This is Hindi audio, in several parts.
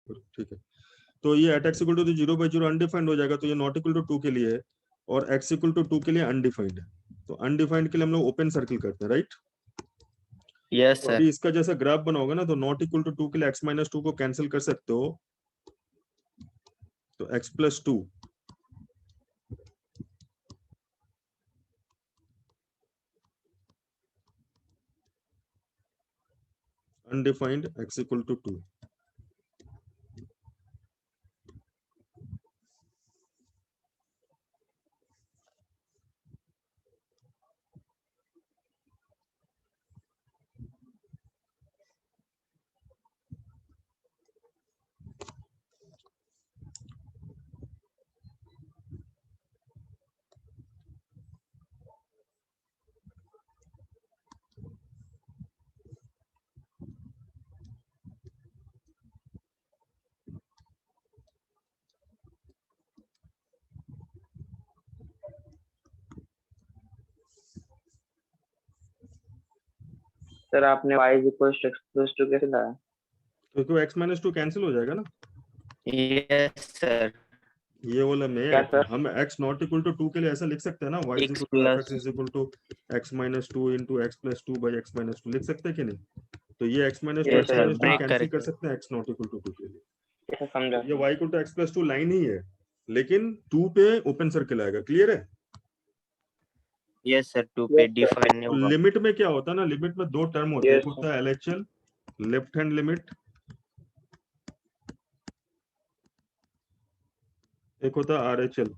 ठीक है, तो ये at x equal to 0/0 undefined हो जाएगा, तो ये नॉट इक्वल टू 2 के लिए है और एक्स इक्वल टू 2 के लिए अनडिफाइंड है। तो अनडिफाइंड के लिए हम लोग ओपन सर्किल करते हैं, राइट? यस तो सर। अभी इसका जैसा ग्राफ बना होगा ना, तो नॉट इक्वल टू 2 के लिए x-2 को कैंसिल कर सकते हो, तो x+2 undefined x equal to 2। Sir आपने y इक्वल टू x+2 कैसे लाया? क्योंकि x-2 कैंसिल हो जाएगा ना, यस सर। ये वाला क्या में सर? हम x नॉट इक्वल टू 2 के लिए ऐसा लिख सकते हैं ना, y x equal to plus fx is equal to x-2 into x+2 by x-2 लिख सकते हैं कि नहीं? तो ये x-2 yes sir, x-2 break cancel करके। कर सकते हैं x नॉट इक्वल टू 2 के लिए। कैसे समझा? ये y equal to x+2 line ही है, लेकिन 2 पे ओपन सर्किल आएगा, क्लियर है? यस सर, 2 पे डिफाइन नहीं होगा। लिमिट में क्या होता है ना, लिमिट में दो टर्म होते हैं, यस एक होता है LHL लेफ्ट हैंड लिमिट, एक होता है RHL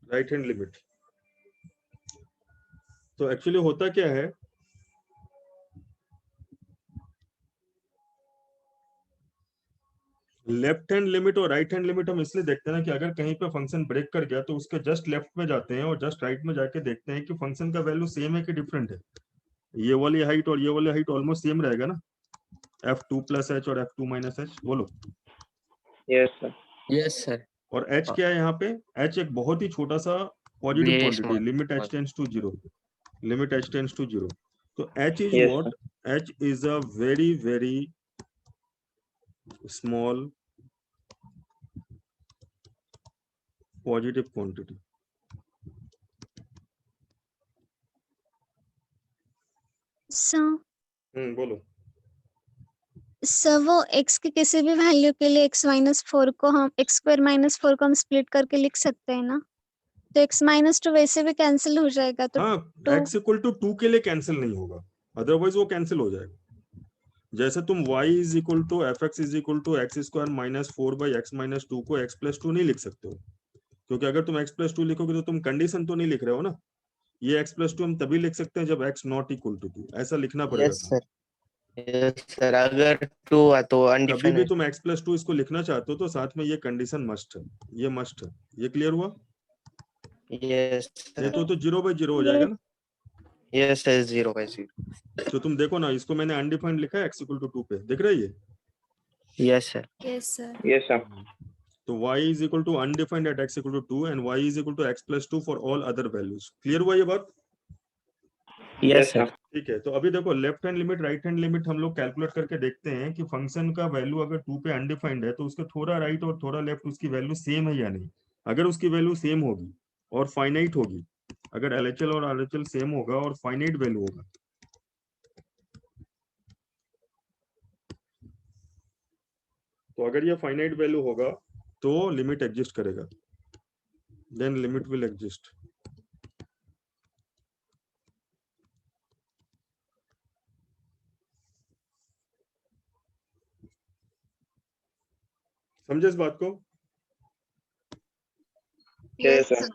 राइट हैंड लिमिट। तो एक्चुअली होता क्या है, लेफ्ट हैंड लिमिट और राइट हैंड लिमिट हम इसलिए देखते हैं ना कि अगर कहीं पे फंक्शन ब्रेक कर गया तो उसके जस्ट लेफ्ट में जाते हैं और जस्ट राइट में जाके देखते हैं कि फंक्शन का वैल्यू सेम है कि डिफरेंट है। ये वाली हाइट और ये वाली हाइट ऑलमोस्ट सेम रहेगा ना, f2 प्लस h और f2 माइनस h, बोलो। Yes sir. Yes sir. और h क्या है यहाँ पे, h एक बहुत ही छोटा सा positive very quantity, small. Limit h tends to 0, limit h tends to 0। तो h is yes what, h is a very very small positive quantity. बोलो। सर वो x के किसी भी वैल्यू के लिए x-4 को हम x² - 4 को हम स्प्लिट करके लिख सकते हैं ना, तो x-2 वैसे भी कैंसिल हो जाएगा, तो हाँ, 2 x इक्वल टू 2 के लिए कैंसिल नहीं होगा, अदरवाइज वो कैंसिल हो जाएगा। जैसे तुम y is equal to fx is equal to x²-4/x-2 को x+2 नहीं लिख सकते हो, क्योंकि अगर तुम x+2 लिखोगे तो तुम कंडीशन तो नहीं लिख रहे हो ना। ये x+2 हम तभी लिख सकते हैं जब x नॉट इक्वल टू 2, ऐसा लिखना पड़ेगा यस तुम्हें। सर। यस सर, अगर 2 है तो कभी अनडिफाइंड भी है। तुम x+2 इसको लिखना चाहते हो तो साथ में ये कंडीशन मस्ट है, ये मस्ट है। ये क्लियर हुआ? यस नहीं सर। तो 0/0 हो जाएगा ना। Yes sir, 0/0। तो तुम देखो ना, इसको मैंने अनडिफाइंड लिखा है x इक्वल टू 2 पे, दिख रहा है ये? Yes sir. Yes sir. Yes sir. तो y is equal to undefined at x equal to 2 and y is equal to x+2 for all other values. Clear हुआ ये बात? यस सर। ठीक है, तो अभी देखो left hand limit right hand limit हम लोग कैलकुलेट करके देखते हैं कि फंक्शन का वैल्यू अगर 2 पे अनडिफाइंड है तो उसके थोड़ा राइट और थोड़ा लेफ्ट उसकी वैल्यू सेम है या नहीं। अगर उसकी वैल्यू सेम होगी और फाइनाइट होगी, अगर LHL और RHL सेम होगा और फाइनाइट वैल्यू होगा, तो अगर ये फाइनाइट वैल्यू होगा तो लिमिट एग्जिस्ट करेगा, देन लिमिट विल एग्जिस्ट। समझे इस बात को? यस सर।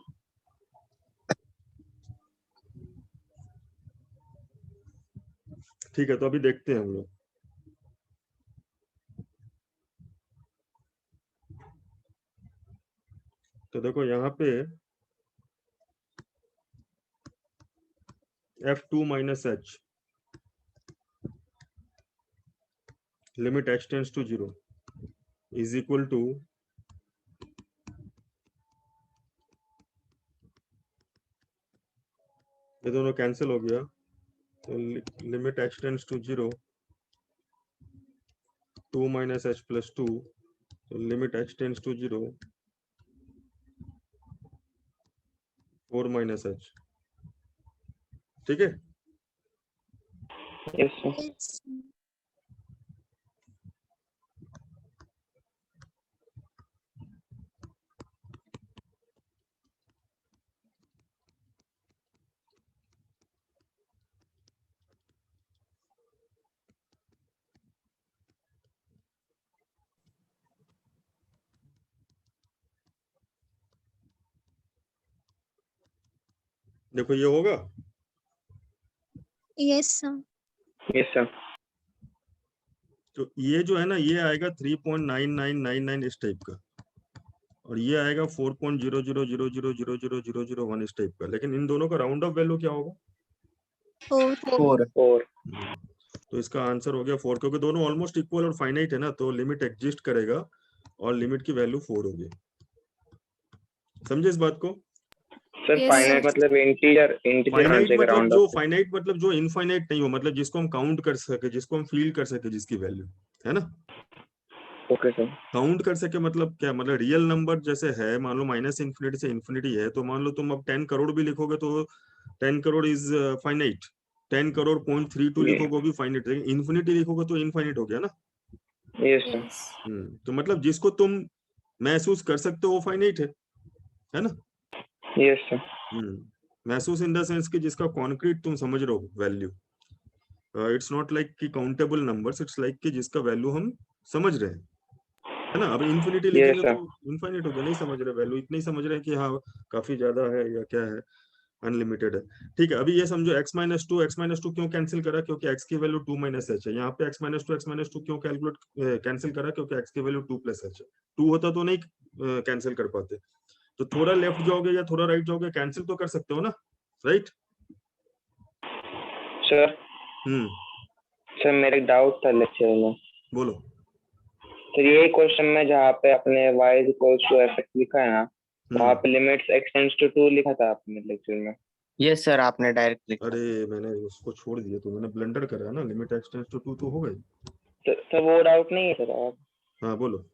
ठीक है, तो अभी देखते हैं हम लोग। तो देखो यहाँ पे f2 minus h limit h tends to 0 is equal to ये दोनों कैंसिल हो गया, तो limit h tends to 0 2 minus h plus 2, तो limit h tends to 0 4 minus h। ठीक है, यस सर। Yes. देखो ये होगा, Yes, sir. Yes sir. तो ये जो है ना ये आएगा 3.9999 इस टाइप का, और ये आएगा 4.0000000001 इस टाइप का, लेकिन इन दोनों का राउंड ऑफ वैल्यू क्या होगा? 4. 4. फोर। तो इसका आंसर हो गया 4, क्योंकि दोनों ऑलमोस्ट इक्वल और फाइनाइट है ना, तो लिमिट एग्जिस्ट करेगा और लिमिट की वैल्यू 4 होगी। समझे इस बात को? Sir Yes, finite sir. मतलब इंटीजर फाइनाइट से मतलब राउंड जो ऑफ। फाइनाइट मतलब जो इनफाइनाइट नहीं हो, मतलब जिसको हम काउंट कर सके, जिसको हम फील कर सके, जिसकी वैल्यू है ना। Okay sir. काउंट कर सके मतलब क्या, मतलब रियल नंबर जैसे है, मान लो माइनस इन्फिनिटी से इन्फिनिटी है, तो मान लो तुम अब 10 करोड़ भी लिखोगे तो 10 करोड़ इज फाइनाइट, 10 करोड़ 0.32 लिखोगे भी फाइनाइट, लेकिन इन्फिनिटी लिखोगे तो इनफाइनाइट हो गया ना। Yes sir. Yes. तो मतलब जिसको तुम महसूस कर सकते हो वो फाइनाइट है ना। Yes sir. महसूस इन द सेंस कि जिसका कॉन्क्रीट तुम समझ रहे हो वैल्यू। इट्स नॉट लाइक कि काउंटेबल नंबर्स, इट्स लाइक कि जिसका वैल्यू हम समझ रहे हैं, है ना। अब इन्फिनिटी लिखेंगे sir. तो इनफाइनाइट हो गया, नहीं समझ रहे वैल्यू, इतना ही समझ रहे हैं कि हाँ काफी ज्यादा है या क्या है, अनलिमिटेड है। ठीक है, अभी ये समझो x माइनस टू क्यों कैंसिल करा, क्योंकि x की वैल्यू 2 माइनस एच है। यहाँ पे x माइनस टू क्यों कैलकुलेट कैंसिल करा, क्योंकि x की वैल्यू 2 प्लस एच है। 2 होता तो नहीं कैंसिल कर पाते, तो थोड़ा लेफ्ट जाओगे या थोड़ा राइट जाओगे, कैंसिल तो कर सकते हो ना, राइट। सर सर मेरा एक डाउट था लेक्चर में। बोलो। तो ये क्वेश्चन में जहाँ पे अपने y इक्वल्स टू fx लिखा है ना, वहाँ पे लिमिट्स x टेंड्स टू 2 लिखा था आपने लेक्चर में। यस सर, आपने डायरेक्ट लिखा। अरे मैंने उसको छोड़ दिया, तो मैंने ब्लंडर करा ना, लिमिट x टेंड्स टू 2 तो हो गई। सर वो डाउट नहीं है सर आप? हाँ बोलो,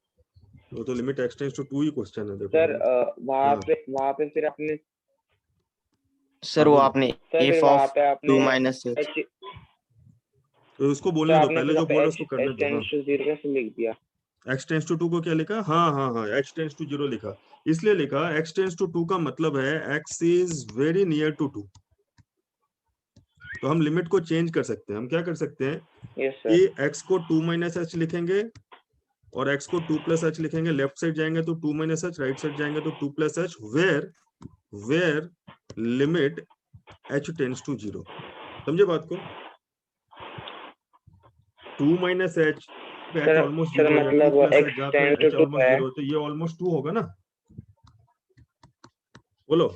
वो तो लिमिट x टेंड्स टू 2 ही क्वेश्चन है, देखो। सर वहाँ पे फिर आपने सर वो बोलो। आपने सर f फिर वहाँ ऑफ पे 2 आपने माइनस h। h तो उसको तो बोलने दो, आपने पहले फिर जो वहाँ पे बोला h उसको करने दो। हाँ, टेंड्स टू 0 कैसे लिख दिया? x टेंड्स टू 2 को क्या लिखा? हाँ, x टेंड्स टू 0 लिखा, इसलिए लिखा x टेंड्स टू 2 का मतलब है x is very near to 2। तो हम लिमिट को चेंज कर सकते हैं, हम क्या कर सकते हैं यस कि सर। x को 2 माइनस एच लिखेंगे और x को 2 प्लस एच लिखेंगे। लेफ्ट साइड जाएंगे तो 2 माइनस एच, राइट साइड जाएंगे तो 2 plus H, where limit h tends to 0। समझे बात को? 2 माइनस एच पे h ऑलमोस्ट सर 0 है, 2 मतलब प्लस x एच जहाँ पे टेंड्स h टू 2 ऑलमोस्ट है। 0, तो ये ऑलमोस्ट 2 होगा ना। बोलो।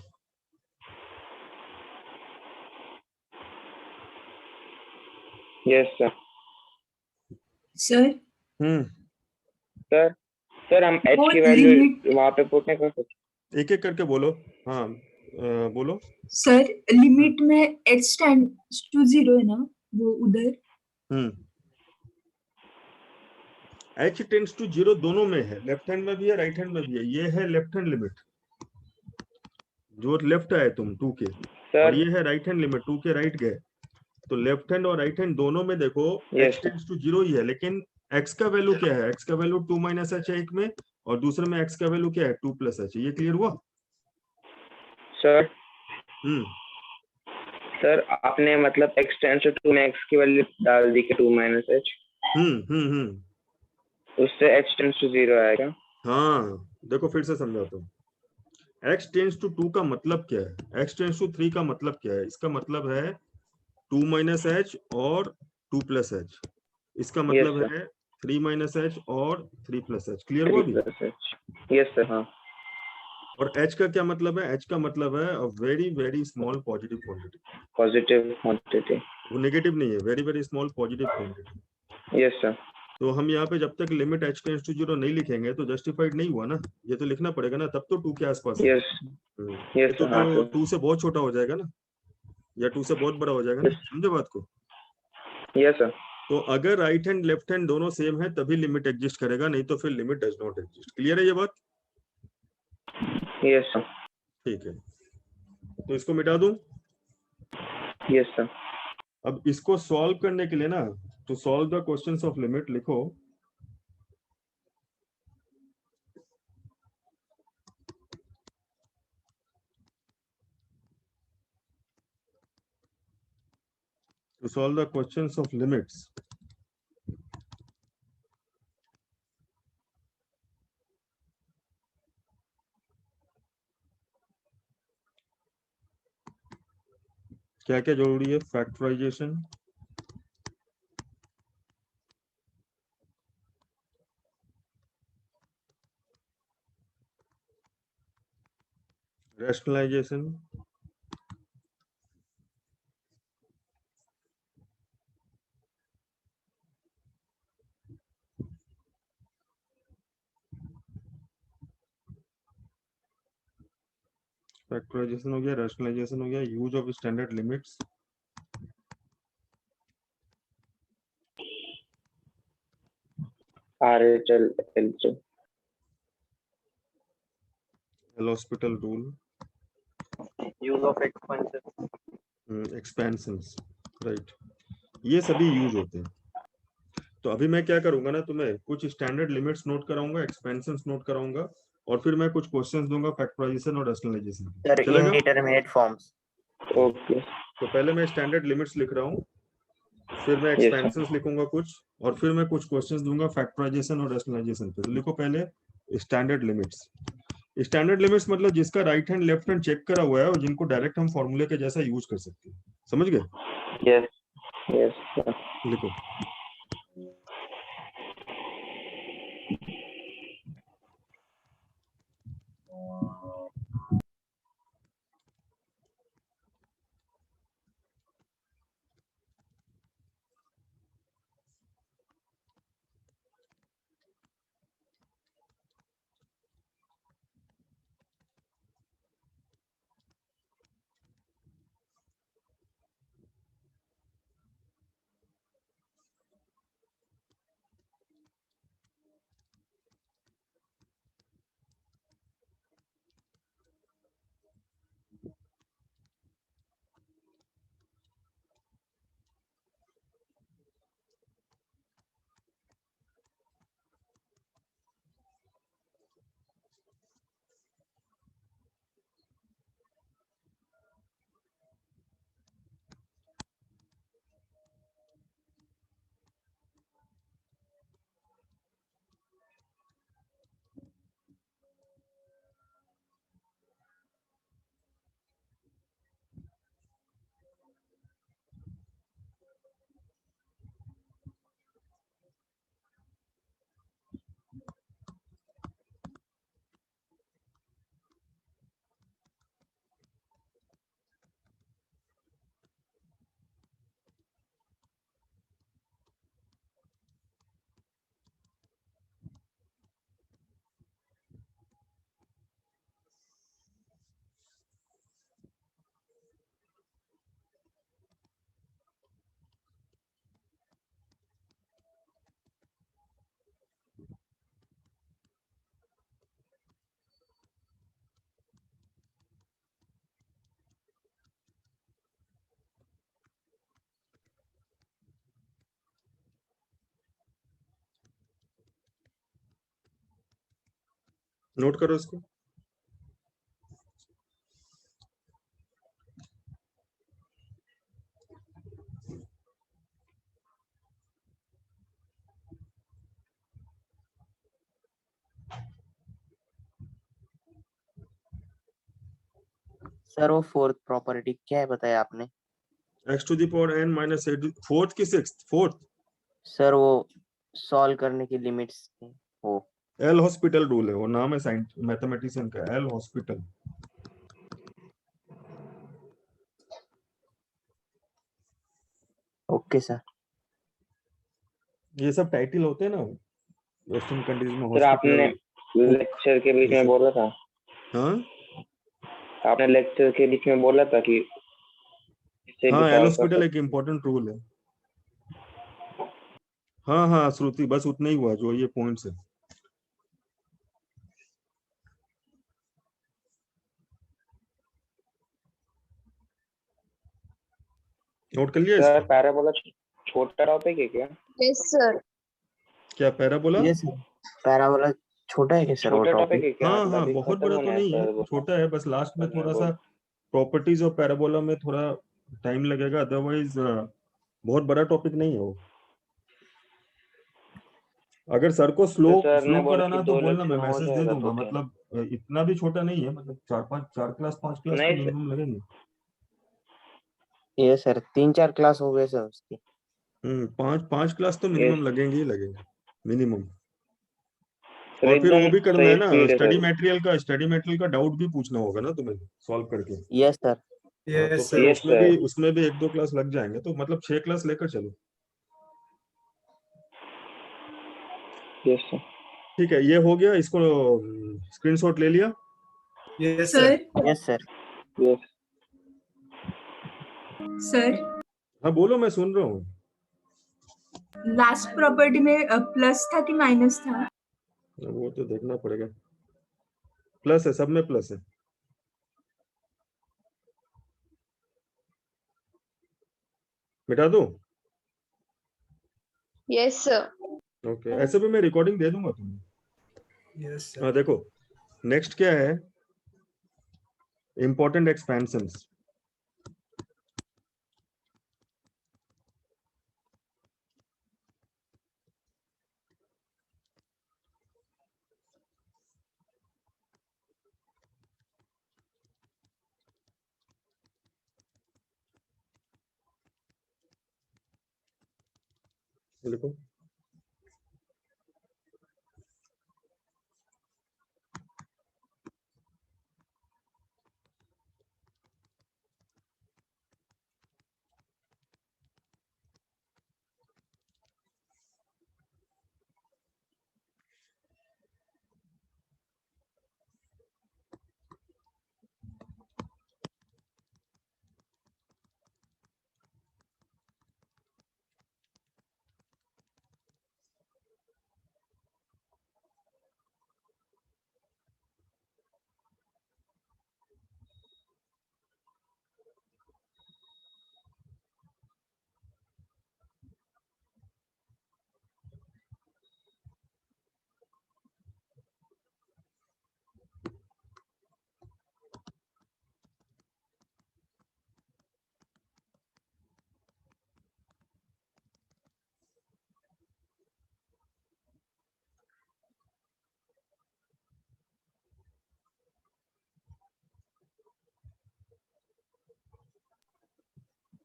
Yes sir. Sir sir sir हम h वो की वैल्यू लिमिट वहाँ पे पुट नहीं कर सकते? एक एक करके बोलो। हाँ बोलो। सर लिमिट में x टेंड्स टू 0 है ना, वो उधर h टेंड्स टू 0 दोनों में है, लेफ्ट हैंड में भी है, राइट हैंड में भी है। ये है लेफ्ट हैंड लिमिट, जो लेफ्ट आए तुम 2 के, और सर ये है राइट हैंड लिमिट, 2 के राइट गए। तो लेफ्ट हैंड और राइट हैंड दोनों में देखो यस h टेंड्स टू 0 ही है, लेकिन x का वैल्यू क्या है? x का वैल्यू 2 माइनस एच है एक में, और दूसरे में x का वैल्यू क्या है? 2 प्लस एच। ये क्लियर हुआ? सर। सर आपने मतलब x टेंड्स टू 2 में x की वैल्यू डाल दी कि 2 माइनस एच, उससे h टेंड्स टू 0 आएगा। हाँ देखो फिर से समझाता हूँ। x टेंड्स टू 2 का मतलब क्या है? x टेंड्स टू 3 का मतलब क्या है? इसका मतलब है 2 माइनस एच और 2 प्लस एच। इसका मतलब Yes, है 3 माइनस एच और 3 प्लस एच। क्लियर 3 हुआ भी? plus h. Yes sir, हाँ। और h का क्या मतलब है? h का मतलब है अ very very small positive quantity. Positive quantity. वो नेगेटिव नहीं है, very very small positive quantity. Yes sir. तो हम यहाँ पे जब तक लिमिट h टेंड्स टू 0 नहीं लिखेंगे तो जस्टिफाइड नहीं हुआ ना, ये तो लिखना पड़ेगा ना, तब तो 2 के आसपास है। Yes, ये yes sir, हाँ तो sir. 2 से बहुत छोटा हो जाएगा ना। या 2 से बहुत बड़ा हो जाएगा ना, समझे बात को? Yes sir. तो अगर राइट हैंड लेफ्ट हैंड दोनों सेम है तभी लिमिट एग्जिस्ट करेगा, नहीं तो फिर limit does not exist. Clear है ये बात? यस सर। ठीक है, तो इसको मिटा दूं। Yes sir. अब इसको सॉल्व करने के लिए ना, तो solve the questions of limit लिखो। To solve the questions of limits, क्या क्या जरूरी है? फैक्टराइजेशन, रैशनलाइजेशन, फैक्टराइजेशन हो गया, रैशनलाइजेशन हो गया, use of standard limits, RHL LHL L hospital rule, use of expansion. Expansions, right, ये सभी यूज होते हैं। तो अभी मैं क्या करूंगा ना, तुम्हें कुछ स्टैंडर्ड लिमिट्स नोट कराऊंगा, एक्सपेंशंस नोट कराऊंगा, और फिर मैं कुछ क्वेश्चंस दूंगा फैक्टराइजेशन और रैशनलाइजेशन। Sir, चलेगा? indeterminate forms. ओके। तो पहले मैं स्टैंडर्ड लिमिट्स लिख रहा हूँ, फिर मैं Yes, sir. एक्सपेंशंस लिखूंगा कुछ, और फिर मैं कुछ क्वेश्चंस दूंगा फैक्टराइजेशन और रैशनलाइजेशन पे। तो लिखो पहले स्टैंडर्ड लिमिट्स। स्टैंडर्ड लिमिट्स मतलब जिसका right hand left hand check करा हुआ है और जिनको डायरेक्ट हम फॉर्मूले के जैसा यूज कर सकते हैं। समझ गए? Yes. Yes, sir. लिखो। नोट करो इसको। सर वो फोर्थ प्रॉपर्टी क्या है बताया आपने? x to the power n minus 8, fourth की सिक्स्थ, फोर्थ सर वो सॉल्व करने की लिमिट्स वो एल हॉस्पिटल रूल है, वो नाम है साइंस मैथमेटिशियन का, एल हॉस्पिटल। Okay sir. ये सब टाइटल होते हैं ना वेस्टर्न कंट्रीज में, सर आपने हॉस्पिटल। लेक्चर के बीच में बोला था, हाँ, आपने लेक्चर के बीच में बोला था कि इसे भी हाँ, एल सॉल्व कर हॉस्पिटल एक सकते हैं। इम्पोर्टेंट रूल है। हाँ हाँ श्रुति, बस उतना ही हुआ जो ये पॉइंट्स है। नोट कर लिया सर इसको? पैराबोला छोटा टॉपिक है क्या? Yes sir. क्या पैराबोला? ये सर पैराबोला छोटा है क्या सर वो छोटा टॉपिक टॉपिक? है क्या? हाँ मतलब हाँ, अभी बहुत खत्म बड़ा तो होना है नहीं है, सर वो छोटा है, बस लास्ट में करना है थोड़ा सा बोल। प्रॉपर्टीज और पैराबोला में थोड़ा टाइम लगेगा, अदरवाइज बहुत बड़ा टॉपिक नहीं है वो। अगर सर को स्लो तो सर स्लो ने बोला कि कराना तो 2 बोलना, लेक्चर मैं में हो मैसेज दे जाएगा दूंगा। 2-3। मतलब इतना भी छोटा नहीं है, मतलब 4 क्लास 5 क्लास तो नहीं सर, मिनिमम लगेंगे। ये सर 3-4 क्लास हो गए सर उसकी। 5 क्लास तो ये मिनिमम लगेंगे ही लगेंगे, मिनिमम। सर और फिर वो एकदम भी करना सही है ना, स्पीड है स्टडी सर। मटेरियल का डाउट भी पूछना होगा ना तुम्हें सॉल्व करके। Yes sir. हाँ, तो यस फिर सर। Yes sir. उसमें भी 1-2 क्लास लग जाएंगे, तो मतलब 6 क्लास लेकर चलो। यस सर। ठीक है, ये हो गया, इसको स्क्रीनशॉट ले लिया। Yes sir. Sir yes sir. Yes sir हाँ बोलो, मैं सुन रहा हूँ। लास्ट प्रॉपर्टी में प्लस था कि माइनस था? वो तो देखना पड़ेगा। प्लस है, सब में प्लस है। मिटा दो। Yes sir. ओके, ऐसे भी मैं रिकॉर्डिंग दे दूंगा तुम्हें। Yes sir. हाँ देखो, नेक्स्ट क्या है, इंपॉर्टेंट एक्सपेंशंस। देखो,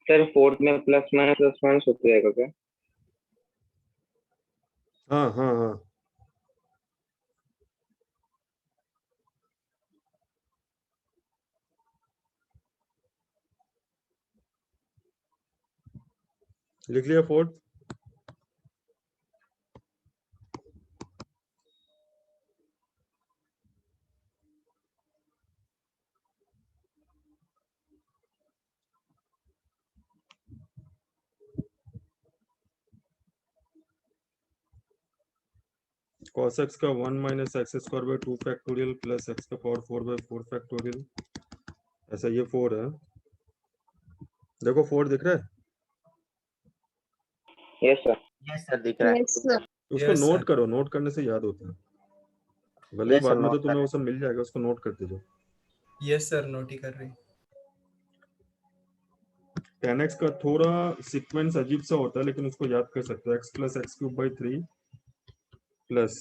सर, फोर्थ में प्लस माइनस होते जाएगा क्या? हाँ हाँ हाँ, लिख लिया फोर्थ। cos x का 1 minus x square by 2 factorial plus x का पावर 4 बाई 4 फैक्टोरियल। ऐसा ये 4 है, देखो 4 दिख रहा है। Yes sir. यस सर दिख रहा है। Yes sir. उसको यस नोट सर। करो, नोट करने से याद होता है। भले ही यस सर बाद में तो नोट कर तुम्हें वो रहे सब मिल जाएगा, उसको नोट करते जाओ। यस सर, नोट ही कर रही। 10x का थोड़ा सीक्वेंस अजीब सा होता है, लेकिन उसको याद कर सकते हो। x plus x cube by 3 plus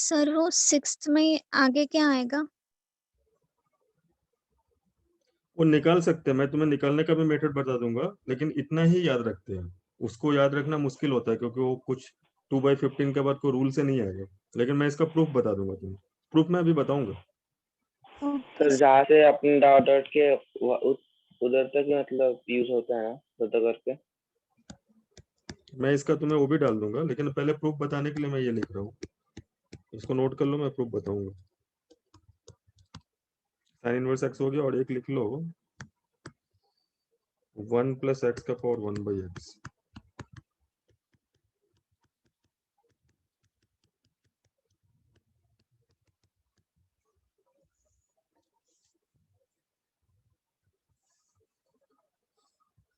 sir वो 6th में आगे क्या आएगा? वो निकाल सकते हैं, मैं तुम्हें निकालने का भी मेथड बता दूंगा, लेकिन इतना ही याद रखते हैं। उसको याद रखना मुश्किल होता है क्योंकि वो कुछ 2/15 के बाद कोई रूल से नहीं आएगा, लेकिन मैं इसका प्रूफ बता दूंगा तुम्हें। प्रूफ मैं अभी बताऊंगा। ओके सर जहाँ से अपने डॉट डॉट के उधर तक ही मतलब यूज होता है ना, उधर करके। मैं इसका तुम्हें वो भी डाल दूंगा, लेकिन पहले प्रूफ बताने के लिए मैं ये लिख रहा हूँ। इसको नोट कर लो, मैं प्रूफ बताऊंगा। साइन इनवर्स एक्स हो गया, और एक लिख लो 1 + x⁴ 1/x।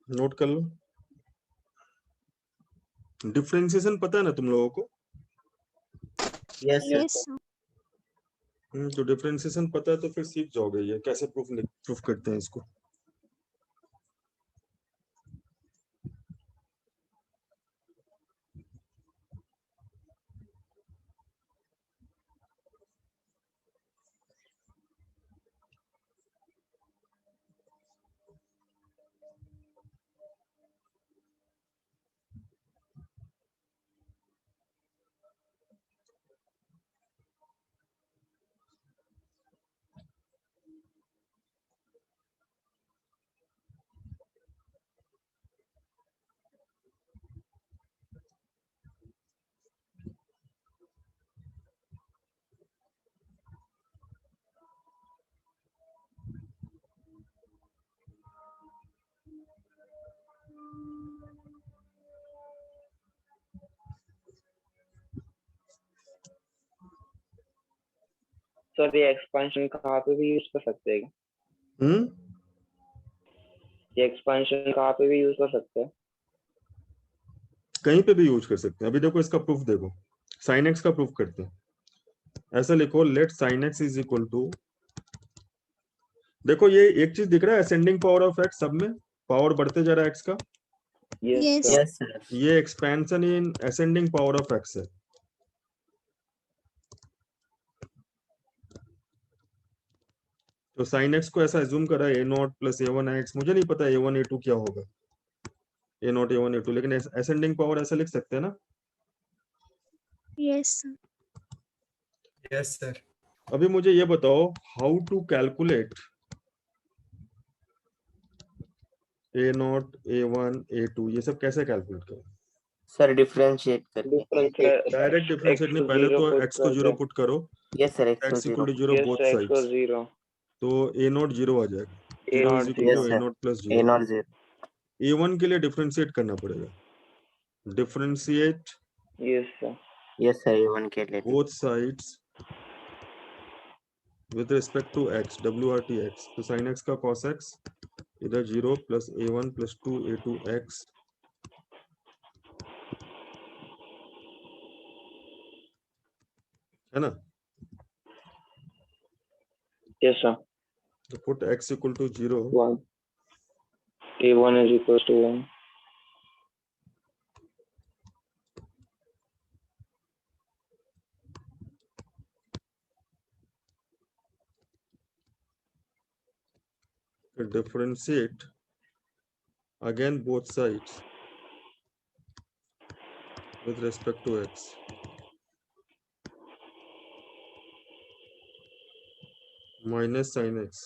नोट कर लो। डिफरेंशिएशन पता है ना तुम लोगों को? Yes, sir. यस तो डिफरेंशिएशन पता है तो फिर सीख जाओगे ये कैसे प्रूफ करते हैं इसको। सर ये एक्सपेंशन कहाँ पे भी यूज कर सकते हैं? ये एक्सपेंशन कहाँ पे भी यूज कर सकते हैं? कहीं पे भी यूज कर सकते हैं। अभी देखो इसका प्रूफ देखो, sin x का प्रूफ करते हैं। ऐसा लिखो let sin x is equal to, देखो ये एक चीज दिख रहा है, असेंडिंग पावर ऑफ x, सब में पावर बढ़ते जा रहा है x का। Yes. सर। Yes, sir. ये expansion in ascending power of x है। तो sin x को ऐसा एज्यूम करा a0 + a1x, मुझे नहीं पता a1 a2 क्या होगा, a0 a1 a2, लेकिन असेंडिंग पावर ऐसा लिख सकते हैं ना। Yes Yes, sir. अभी मुझे ये बताओ how to calculate a0 a1 a2, ये सब कैसे कैलकुलेट करें? Sir, differentiate करके. डायरेक्ट डिफरेंशिएट नहीं, पहले तो x को 0 पुट करो, Yes, sir. X to x 0. = 0 both sides, 0 तो a0 0 आ जाएगा, A0 0 = Yes, sir. a0 + 0। A0 0. a1 के लिए डिफरेंशिएट करना पड़ेगा, differentiate yes sir. Yes, sir. A1 के लिए. both sides with respect to x, WRT x, तो sin x का cos x इधर 0 + a1 + 2a2x, है ना। Yes sir. तो put x = 0, 1 A1 is equals to 1। differentiate again both sides with respect to x, minus sin x,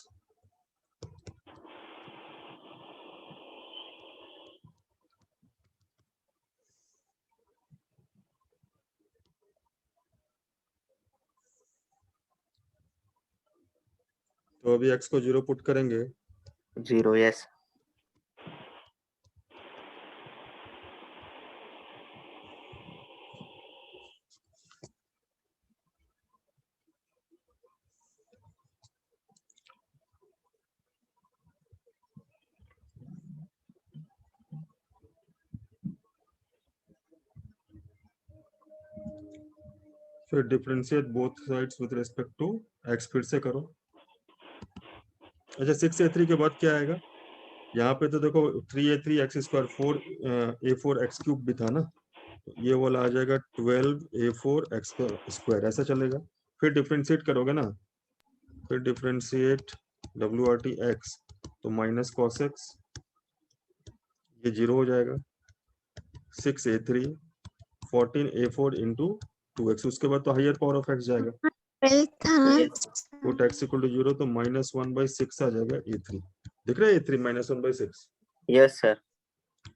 तो अभी x को 0 पुट करेंगे, 0. Yes. फिर differentiate both sides with respect to x, फिर से करो। अच्छा 6a3 के बाद क्या आएगा? यहाँ पे तो देखो 3a3 x² 4 a4 x³ भी था ना, ये वाला आ जाएगा 12a4 x स्क्वायर, ऐसा चलेगा। फिर डिफरेंशिएट करोगे ना, फिर डिफरेंशिएट WRT x तो माइनस cos x, ये 0 हो जाएगा। 6a3 14a4 इंटू 2x, उसके बाद तो हायर पावर ऑफ x जाएगा। 12 था ना? Yes. Put x equal to 0 तो -1/6 आ जाएगा a3। दिख रहा है a3 -1/6, Yes, sir.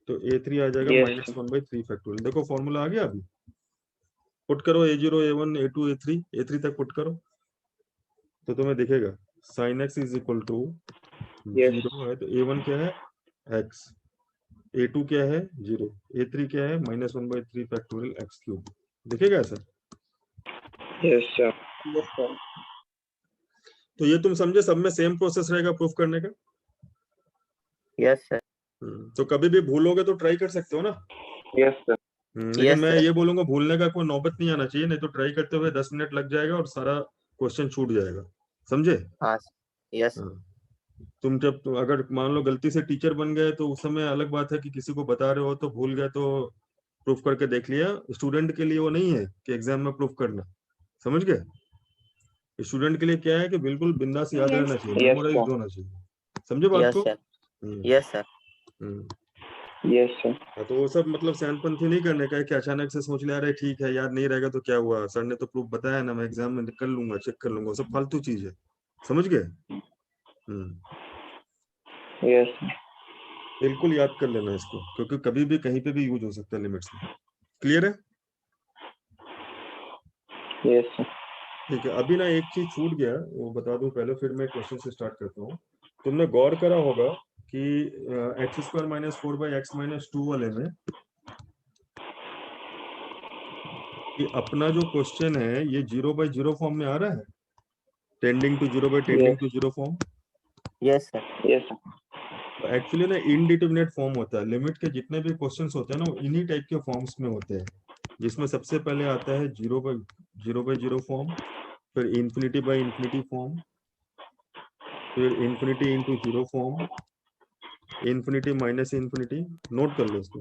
तो a3 आ जाएगा Yes. -1/3 फैक्टोरियल। देखो फॉर्मूला आ गया। अभी पुट करो a0 a1 a2 a3 तक पुट करो तो तुम्हें दिखेगा sin x is equal to Yes. 0 है तो a1 क्या है x, a2 क्या है 0, a3 क्या है -1/3 फैक्टोरियल x क्यूब। दिखेगा ऐसा? Yes, sir. Yes, sir. तो ये तुम समझे, सब में सेम प्रोसेस रहेगा प्रूफ करने का। Yes, sir. तो कभी भी भूलोगे तो ट्राई कर सकते हो ना। Yes, sir. लेकिन Yes, मैं sir. ये बोलूंगा भूलने का कोई नौबत नहीं आना चाहिए, नहीं तो ट्राई करते हुए 10 मिनट लग जाएगा और सारा क्वेश्चन छूट जाएगा, समझे? हाँ. Yes. हाँ। तुम जब अगर मान लो गलती से टीचर बन गए तो उस समय अलग बात है कि किसी को बता रहे हो तो भूल गए तो प्रूफ करके देख लिया। स्टूडेंट के लिए वो नहीं है कि एग्जाम में प्रूफ करना, समझ गए? स्टूडेंट के लिए क्या है कि बिल्कुल बिंदास याद Yes. रहना चाहिए, Yes, मेमोराइज sir. होना चाहिए, समझे बात Yes, को? sir. हम्म, Yes, sir. हम्म। Yes, sir. हाँ, तो वो सब मतलब सैनपंथी नहीं करने का है कि अचानक से सोच लिया अरे ठीक है याद नहीं रहेगा तो क्या हुआ, सर ने तो प्रूफ बताया ना, मैं एग्जाम में कर लूंगा, चेक कर लूंगा, वो सब फालतू चीज है, समझ गए? Yes, sir. बिल्कुल याद कर लेना इसको, क्योंकि कभी भी कहीं पे भी यूज हो सकता है लिमिट्स में। क्लियर है? Yes, sir. ठीक है। अभी ना एक चीज छूट गया, वो बता दूं पहले, फिर मैं क्वेश्चन से स्टार्ट करता हूँ। तुमने गौर करा होगा कि x² - 4/x - 2 वाले में कि अपना जो क्वेश्चन है ये 0/0 फॉर्म में आ रहा है, tending to 0/0 form. Yes, sir. Yes, sir. Actually ना इनडिटरमिनेट फॉर्म होता है, लिमिट के जितने भी क्वेश्चंस होते हैं ना वो इन्हीं टाइप के फॉर्म्स में होते हैं, जिसमें सबसे पहले आता है 0/0 फॉर्म, फिर ∞/∞ फॉर्म, फिर ∞ इंटू 0 फॉर्म, ∞ - नोट कर लो इसको।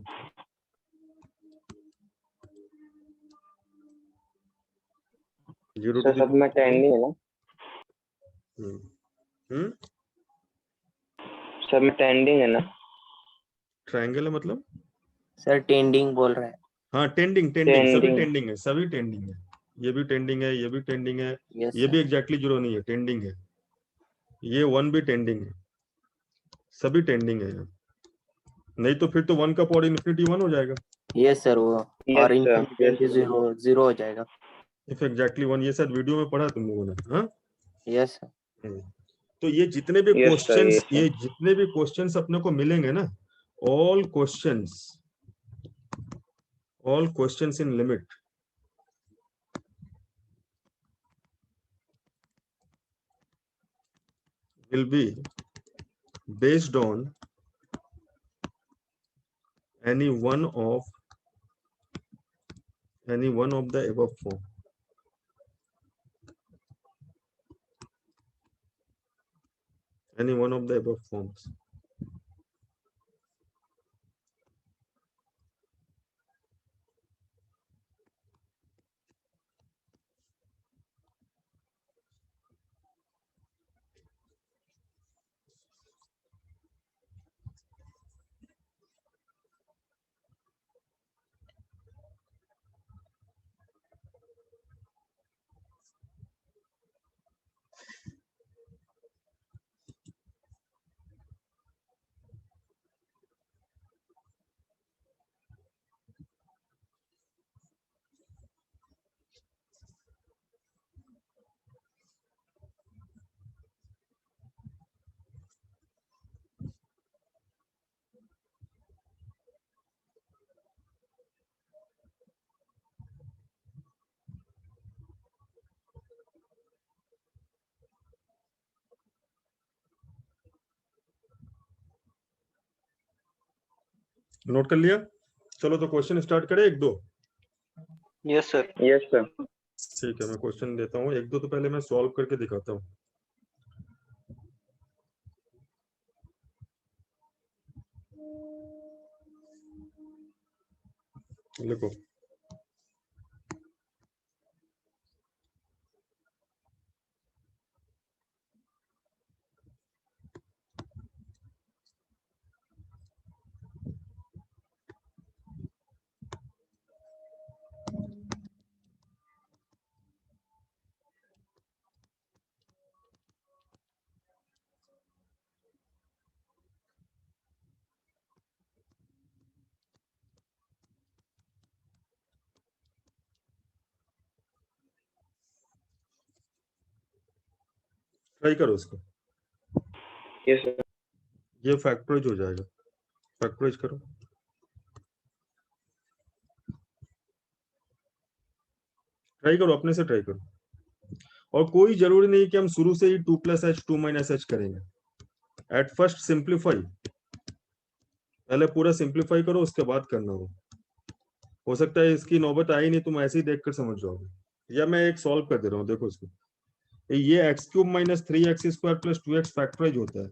Sir, सब में trending है ना? सब में trending है ना? ट्रायंगल है मतलब? Sir, tending बोल रहा है. हाँ टेंडिंग, सभी Trending. टेंडिंग है, सभी टेंडिंग है, ये भी टेंडिंग है, ये भी टेंडिंग है, Yes, ये sir. भी एग्जैक्टली 0 नहीं है, टेंडिंग है, ये 1 भी टेंडिंग है, सभी टेंडिंग है यहाँ। नहीं तो फिर तो 1 का पावर ∞ 1 हो जाएगा। Yes, sir. वो Yes, और sir. infinity Yes, into sir. zero हो जाएगा. इफ एग्जैक्टली 1, ये शायद वीडियो में पढ़ा तुम लोगों ने, हाँ? Yes, sir. तो ये जितने भी Yes, sir. Questions, Yes, sir. ये जितने भी क्वेश्चंस अपने को मिलेंगे ना, all questions in limit will be based on any one of the above form. Any one of the above forms. Note कर लिया? चलो तो क्वेश्चन स्टार्ट करें, एक दो। Yes, sir. Yes, sir. ठीक है, मैं क्वेश्चन देता हूँ, एक दो तो पहले मैं सॉल्व करके दिखाता हूँ। देखो ट्राई करो इसको, यस सर। ये फैक्टराइज हो जाएगा, फैक्टराइज करो। ट्राई करो, अपने से ट्राई करो, और कोई जरूरी नहीं कि हम शुरू से ही 2 + h 2 - h करेंगे। एट फर्स्ट सिंप्लीफाई, पहले पूरा सिंप्लीफाई करो, उसके बाद करना हो सकता है इसकी नौबत आई नहीं, तुम ऐसे ही देखकर समझ जाओगे। या मैं एक सॉल्व कर दे रहा हूँ, देखो इसको, ये x³ - 3x² + 2x फैक्टराइज होता है।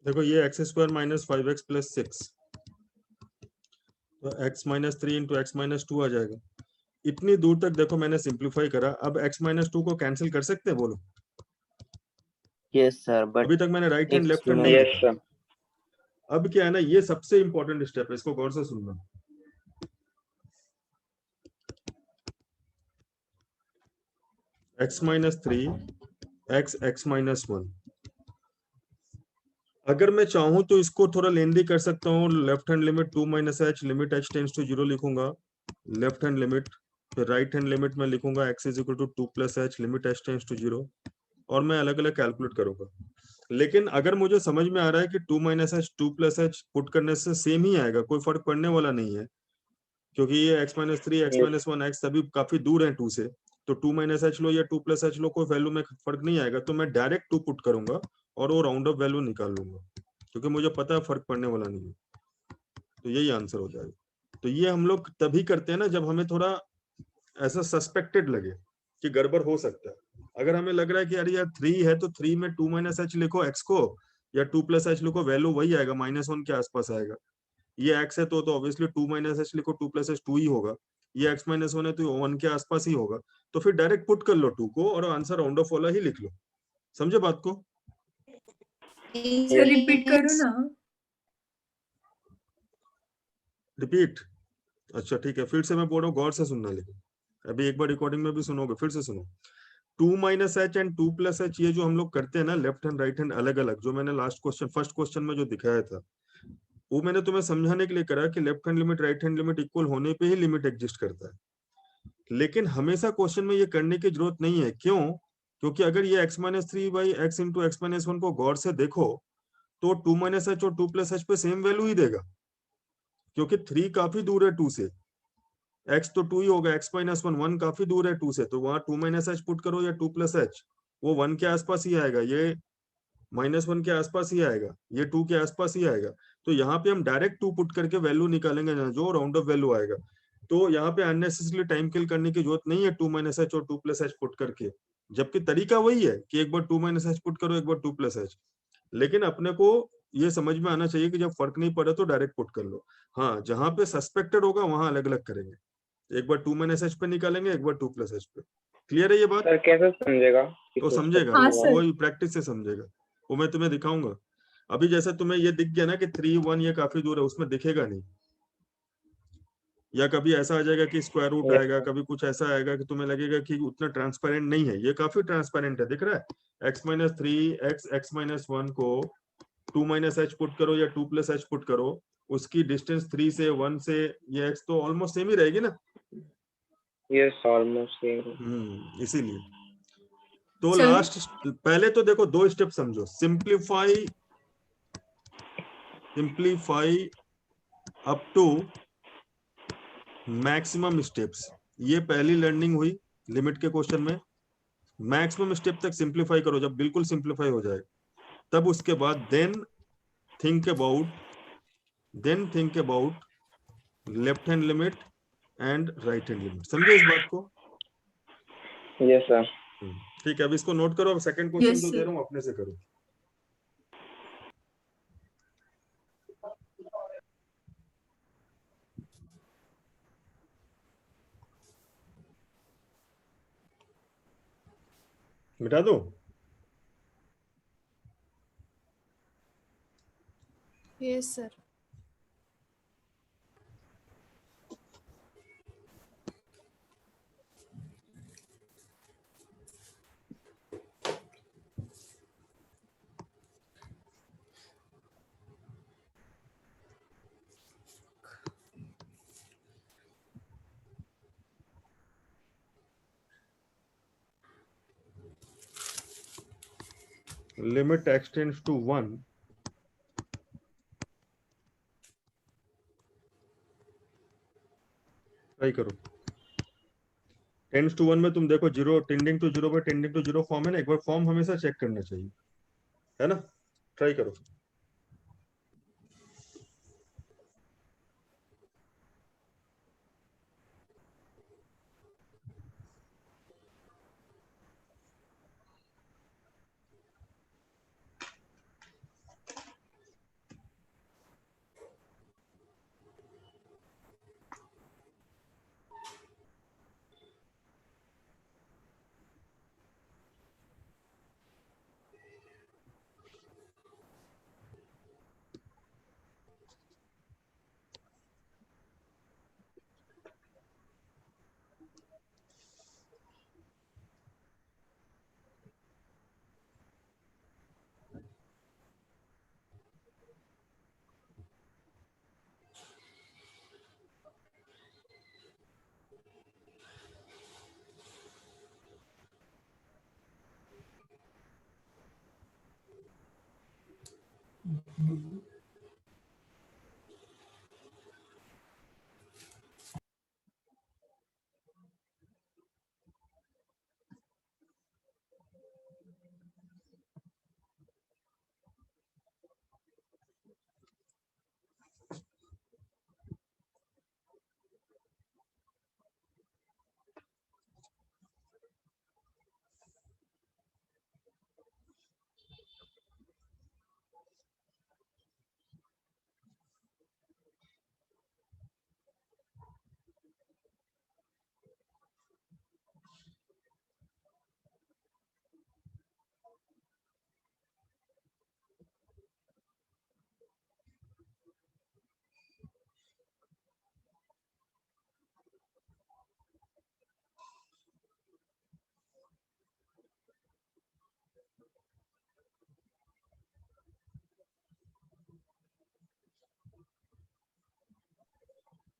देखो ये x² - 5x + 6, तो x - 3 × x - 2 आ जाएगा। इतनी दूर तक देखो मैंने सिंप्लीफाई करा, अब x - 2 को कैंसिल कर सकते हैं, बोलो। Yes, sir. But अभी तक मैंने right hand if left hand you नहीं यस लिखा। सर। अब क्या है ना, ये सबसे इंपॉर्टेंट स्टेप है, इसको गौर से सुनना। x - 3 x 1, अगर मैं चाहूं तो इसको थोड़ा लेंदी कर सकता हूँ। Left hand limit 2 - h limit h tends to 0 लिखूंगा, लेफ्ट हैंड लिमिट। फिर राइट हैंड लिमिट में लिखूंगा x = 2 + h limit h tends to 0, और मैं अलग अलग कैलकुलेट करूंगा। लेकिन अगर मुझे समझ में आ रहा है कि 2 - h 2 + h पुट करने से सेम ही आएगा, कोई फर्क पड़ने वाला नहीं है, क्योंकि ये x - 3 x - 1 x सभी काफी दूर है 2 से, तो 2 - h लो या 2 + h लो, कोई वैल्यू में फर्क नहीं आएगा, तो मैं डायरेक्ट 2 पुट करूंगा और वो राउंड ऑफ वैल्यू निकाल लूंगा, क्योंकि मुझे पता है फर्क पड़ने वाला नहीं है। तो यही आंसर हो जाएगा। तो ये हम लोग तभी करते हैं ना जब हमें थोड़ा ऐसा सस्पेक्टेड लगे कि गड़बड़ हो सकता है। अगर हमें लग रहा है कि अरे यार 3 है, तो 3 में 2 - h लिखो x को, या 2 + h लिखो, वैल्यू वही आएगा, -1 के आसपास आएगा। ये x है तो ऑब्वियसली 2 - h लिखो, 2 + h 2 ही होगा। ये x - 1 है तो 1 के आसपास ही होगा। तो फिर डायरेक्ट पुट कर लो 2 को, और आंसर राउंड ऑफ वाला ही लिख लो। समझे बात को? सर रिपीट करो ना। रिपीट? अच्छा ठीक है, फिर से मैं बोल रहा हूँ, गौर से सुनना, लेकिन अभी एक बार रिकॉर्डिंग में भी सुनोगे, फिर से सुनो। 2 - h एंड 2 + h, ये जो हम लोग करते हैं ना, लेफ्ट हैंड राइट हैंड अलग अलग, जो मैंने लास्ट क्वेश्चन फर्स्ट क्वेश्चन में जो दिखाया था, वो मैंने तुम्हें समझाने के लिए करा कि left hand limit right hand limit equal होने पे ही लिमिट एग्जिस्ट करता है। लेकिन हमेशा क्वेश्चन में ये करने की जरूरत नहीं है। क्यों? क्योंकि अगर ये x - 3/x × x - 1 को गौर से देखो, तो 2 - h और 2 + h पे सेम वैल्यू ही देगा, क्योंकि 3 काफी दूर है 2 से, x तो 2 ही होगा, x - 1 काफी दूर है 2 से, तो वहां 2 - h पुट करो या 2 + h, वो 1 के आसपास ही आएगा, ये -1 के आसपास ही आएगा, ये 2 के आसपास ही आएगा। तो यहाँ पे हम डायरेक्ट 2 पुट करके वैल्यू निकालेंगे ना, जो राउंड ऑफ वैल्यू आएगा। तो यहाँ पे अननेसेसरी टाइम किल करने की जरूरत नहीं है 2 - h और 2 + h पुट करके, जबकि तरीका वही है कि एक बार 2 - h पुट करो, एक बार 2 + h। लेकिन अपने को ये समझ में आना चाहिए कि जब फर्क नहीं पड़ा तो डायरेक्ट पुट कर लो। हाँ, जहां पे सस्पेक्टेड होगा वहां अलग अलग करेंगे, एक बार 2 - h पे निकालेंगे, एक बार 2 + h पे। क्लियर है ये बात? सर कैसे समझेगा? तो समझेगा, हाँ, वो सर। वही प्रैक्टिस से समझेगा, वो मैं तुम्हें दिखाऊंगा। अभी जैसे तुम्हें ये दिख गया ना कि 3 1 ये काफी दूर है, उसमें दिखेगा नहीं। या कभी ऐसा आ जाएगा कि स्क्वायर रूट Yes, आएगा, sir. कभी कुछ ऐसा आएगा कि तुम्हें लगेगा कि उतना ट्रांसपेरेंट नहीं है। ये काफी ट्रांसपेरेंट है, दिख रहा है। x-3 x-1 को 2 - h पुट करो या 2 + h पुट करो, उसकी डिस्टेंस 3 से 1 से ये x तो ऑलमोस्ट सेम ही रहेगी ना। Yes, almost same. इसीलिए तो Sir. लास्ट, पहले तो देखो 2 स्टेप समझो। Simplify up to maximum steps, ये पहली लर्निंग हुई लिमिट के क्वेश्चन में। मैक्सिमम स्टेप तक सिंप्लीफाई करो, जब बिल्कुल सिंप्लीफाई हो जाए तब उसके बाद think about left hand limit and right hand limit. समझे इस बात को? Yes, sir. ठीक है, अब इसको नोट करो। अब सेकंड क्वेश्चन Yes, जो दे sir. रहा हूँ अपने से करो। मिटा दो। Yes, sir. Limit x tends to 1, try करो। टेंड्स टू 1 में तुम देखो 0 टेंडिंग टू 0 पे टेंडिंग टू 0 फॉर्म है ना, एक बार फॉर्म हमेशा चेक करना चाहिए, है ना। ट्राई करो।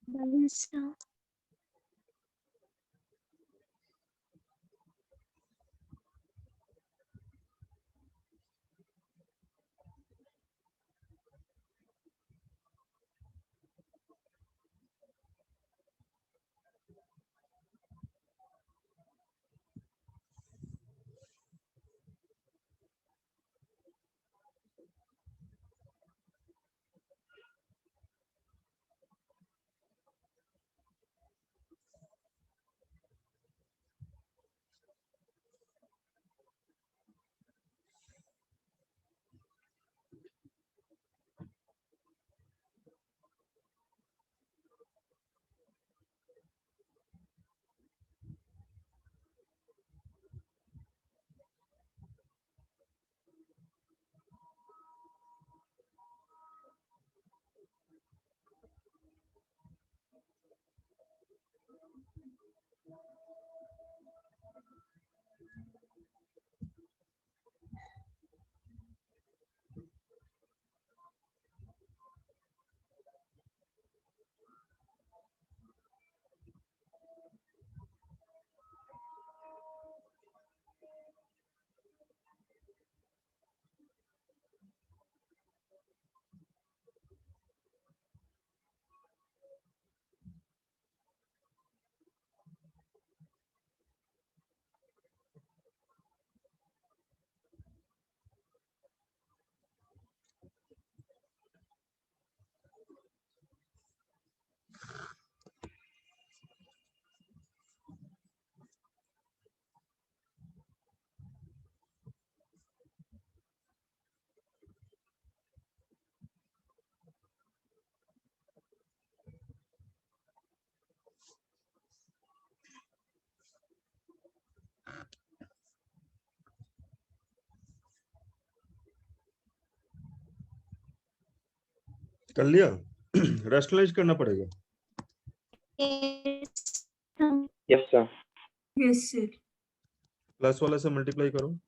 Balance now. कर लिया? रेशनलाइज करना पड़ेगा। Yes sir. Yes sir. Plus वाले से मल्टीप्लाई करो।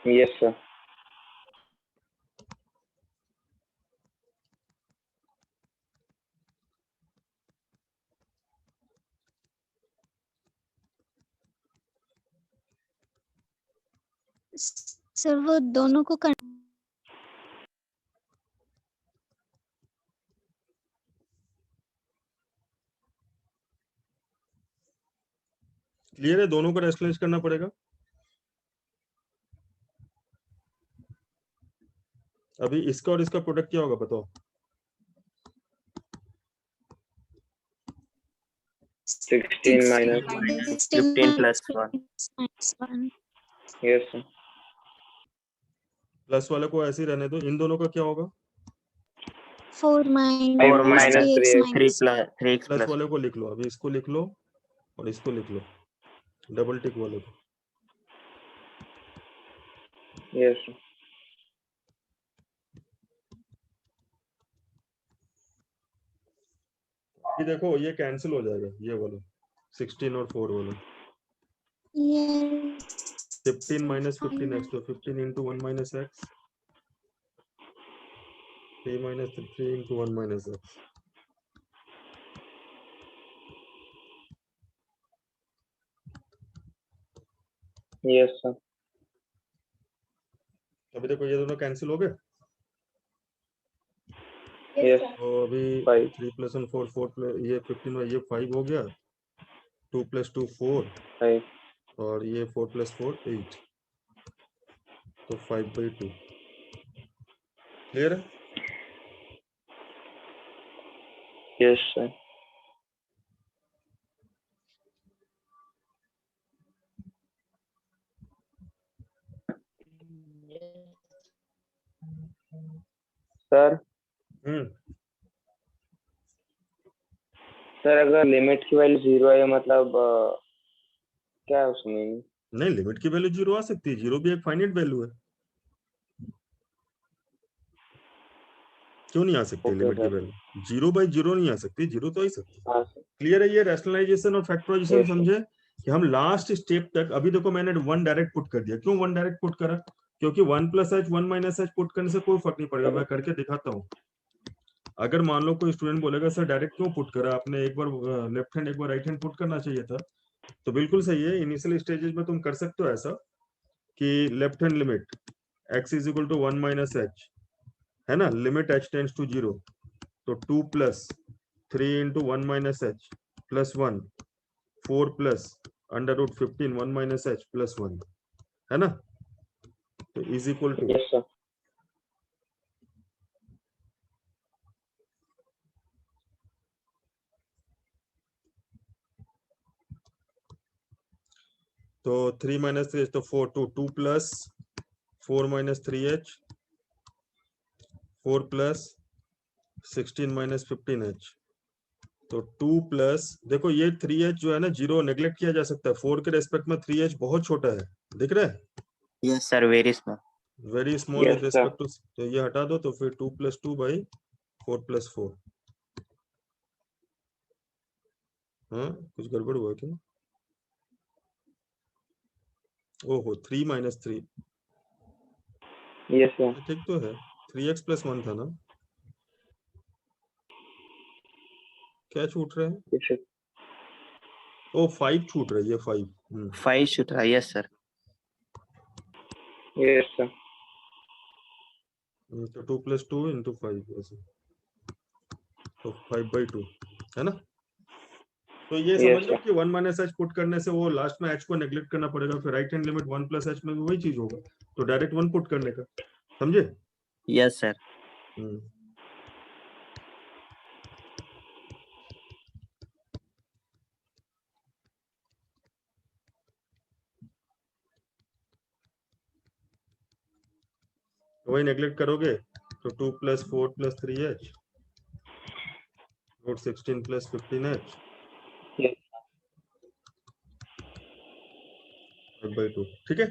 Yes sir. सर वो दोनों को क्लियर है? दोनों को रेशनलाइज करना पड़ेगा। अभी इसका और इसका प्रोडक्ट क्या होगा बताओ? 16 minus. 15 plus 1. Yes sir. Plus वाले को ऐसे ही रहने दो। इन दोनों का क्या होगा? 4 4 minus minus 3x 3x. 3 minus plus 3x plus plus वाले को लिख लो। अभी इसको लिख लो और इसको लिख लो, डबल टिक वाले को। Yes sir. ये देखो ये कैंसिल हो जाएगा, ये वाला 16 और 4 वाला। yes 15 minus 15x, तो 15 into 1 minus x, 3 minus 3 into 1 minus x। Yes sir. अभी देखो ये दोनों कैंसिल हो गए। यस तो अभी 5. 3 plus 1 4, 4 plus ये 15 और ये 5 हो गया। 2 plus 2 4 5. और ये 4 plus 4 8, तो 5/2। क्लियर है? Yes sir. सर सर अगर लिमिट की वैल्यू 0 है मतलब क्या है उसमें? नहीं, लिमिट की वैल्यू 0 आ सकती है। 0 भी एक फाइनाइट वैल्यू है। क्यों नहीं आ सकती ओके लिमिट की सर। वैल्यू? 0/0 नहीं आ सकती, 0 तो आ ही सकती है। हाँ सर। क्लियर है? ये रैशनलाइजेशन और फैक्टराइजेशन Yes, sir. समझे कि हम लास्ट स्टेप तक। अभी देखो मैंने 1 डायरेक्ट पुट कर दिया। क्यों 1 डायरेक्ट पुट करा? क्योंकि 1 + h 1 - h पुट करने से कोई फर्क नहीं पड़ेगा। मैं करके दिखाता हूँ। अगर मान लो कोई स्टूडेंट बोलेगा सर डायरेक्ट क्यों पुट करा आपने, एक बार लेफ्ट हैंड एक बार राइट हैंड पुट करना चाहिए था। तो बिल्कुल सही है, इनिशियल स्टेजेस में तुम कर सकते हो ऐसा कि left hand limit x = 1 - h है ना, लिमिट h टेंड्स टू 0, तो 2 + 3 × 1 - h + 1, 4 + √15 1 - h + 1 है ना, तो is equal to Yes, sir. तो 3 - 3h तो 4, 2 + 4 - 3h 4 + 16 - 15h, तो 2 + देखो ये 3h जो है ना 0 नेग्लेक्ट किया जा सकता है। 4 के रेस्पेक्ट में 3h बहुत छोटा है, दिख रहा है? yes sir, very small. Very small Yes, with sir. Respect to, तो ये हटा दो, तो फिर 2 + 2/4 + 4। हाँ कुछ गड़बड़ हुआ क्या? ओहो 3 - 3, Yes, sir. ठीक तो है। 3x + 1 था ना, क्या छूट रहा है? Yes, sir. ओ 5 छूट रहा है, ये 5। 5 should try, yes sir. Yes, sir. तो 2 + 2 × 5 ऐसे, तो 5/2 है ना। तो ये समझ Yes, लो sir. कि 1 - h पुट करने से वो लास्ट में h को नेग्लेक्ट करना पड़ेगा। फिर राइट हैंड लिमिट 1 + h में भी वही चीज होगा, तो डायरेक्ट 1 पुट करने का, समझे? Yes sir. तो वही नेग्लेक्ट करोगे तो 2 + 4 + 3h √16 + 15h Yes. 5/2, ठीक है।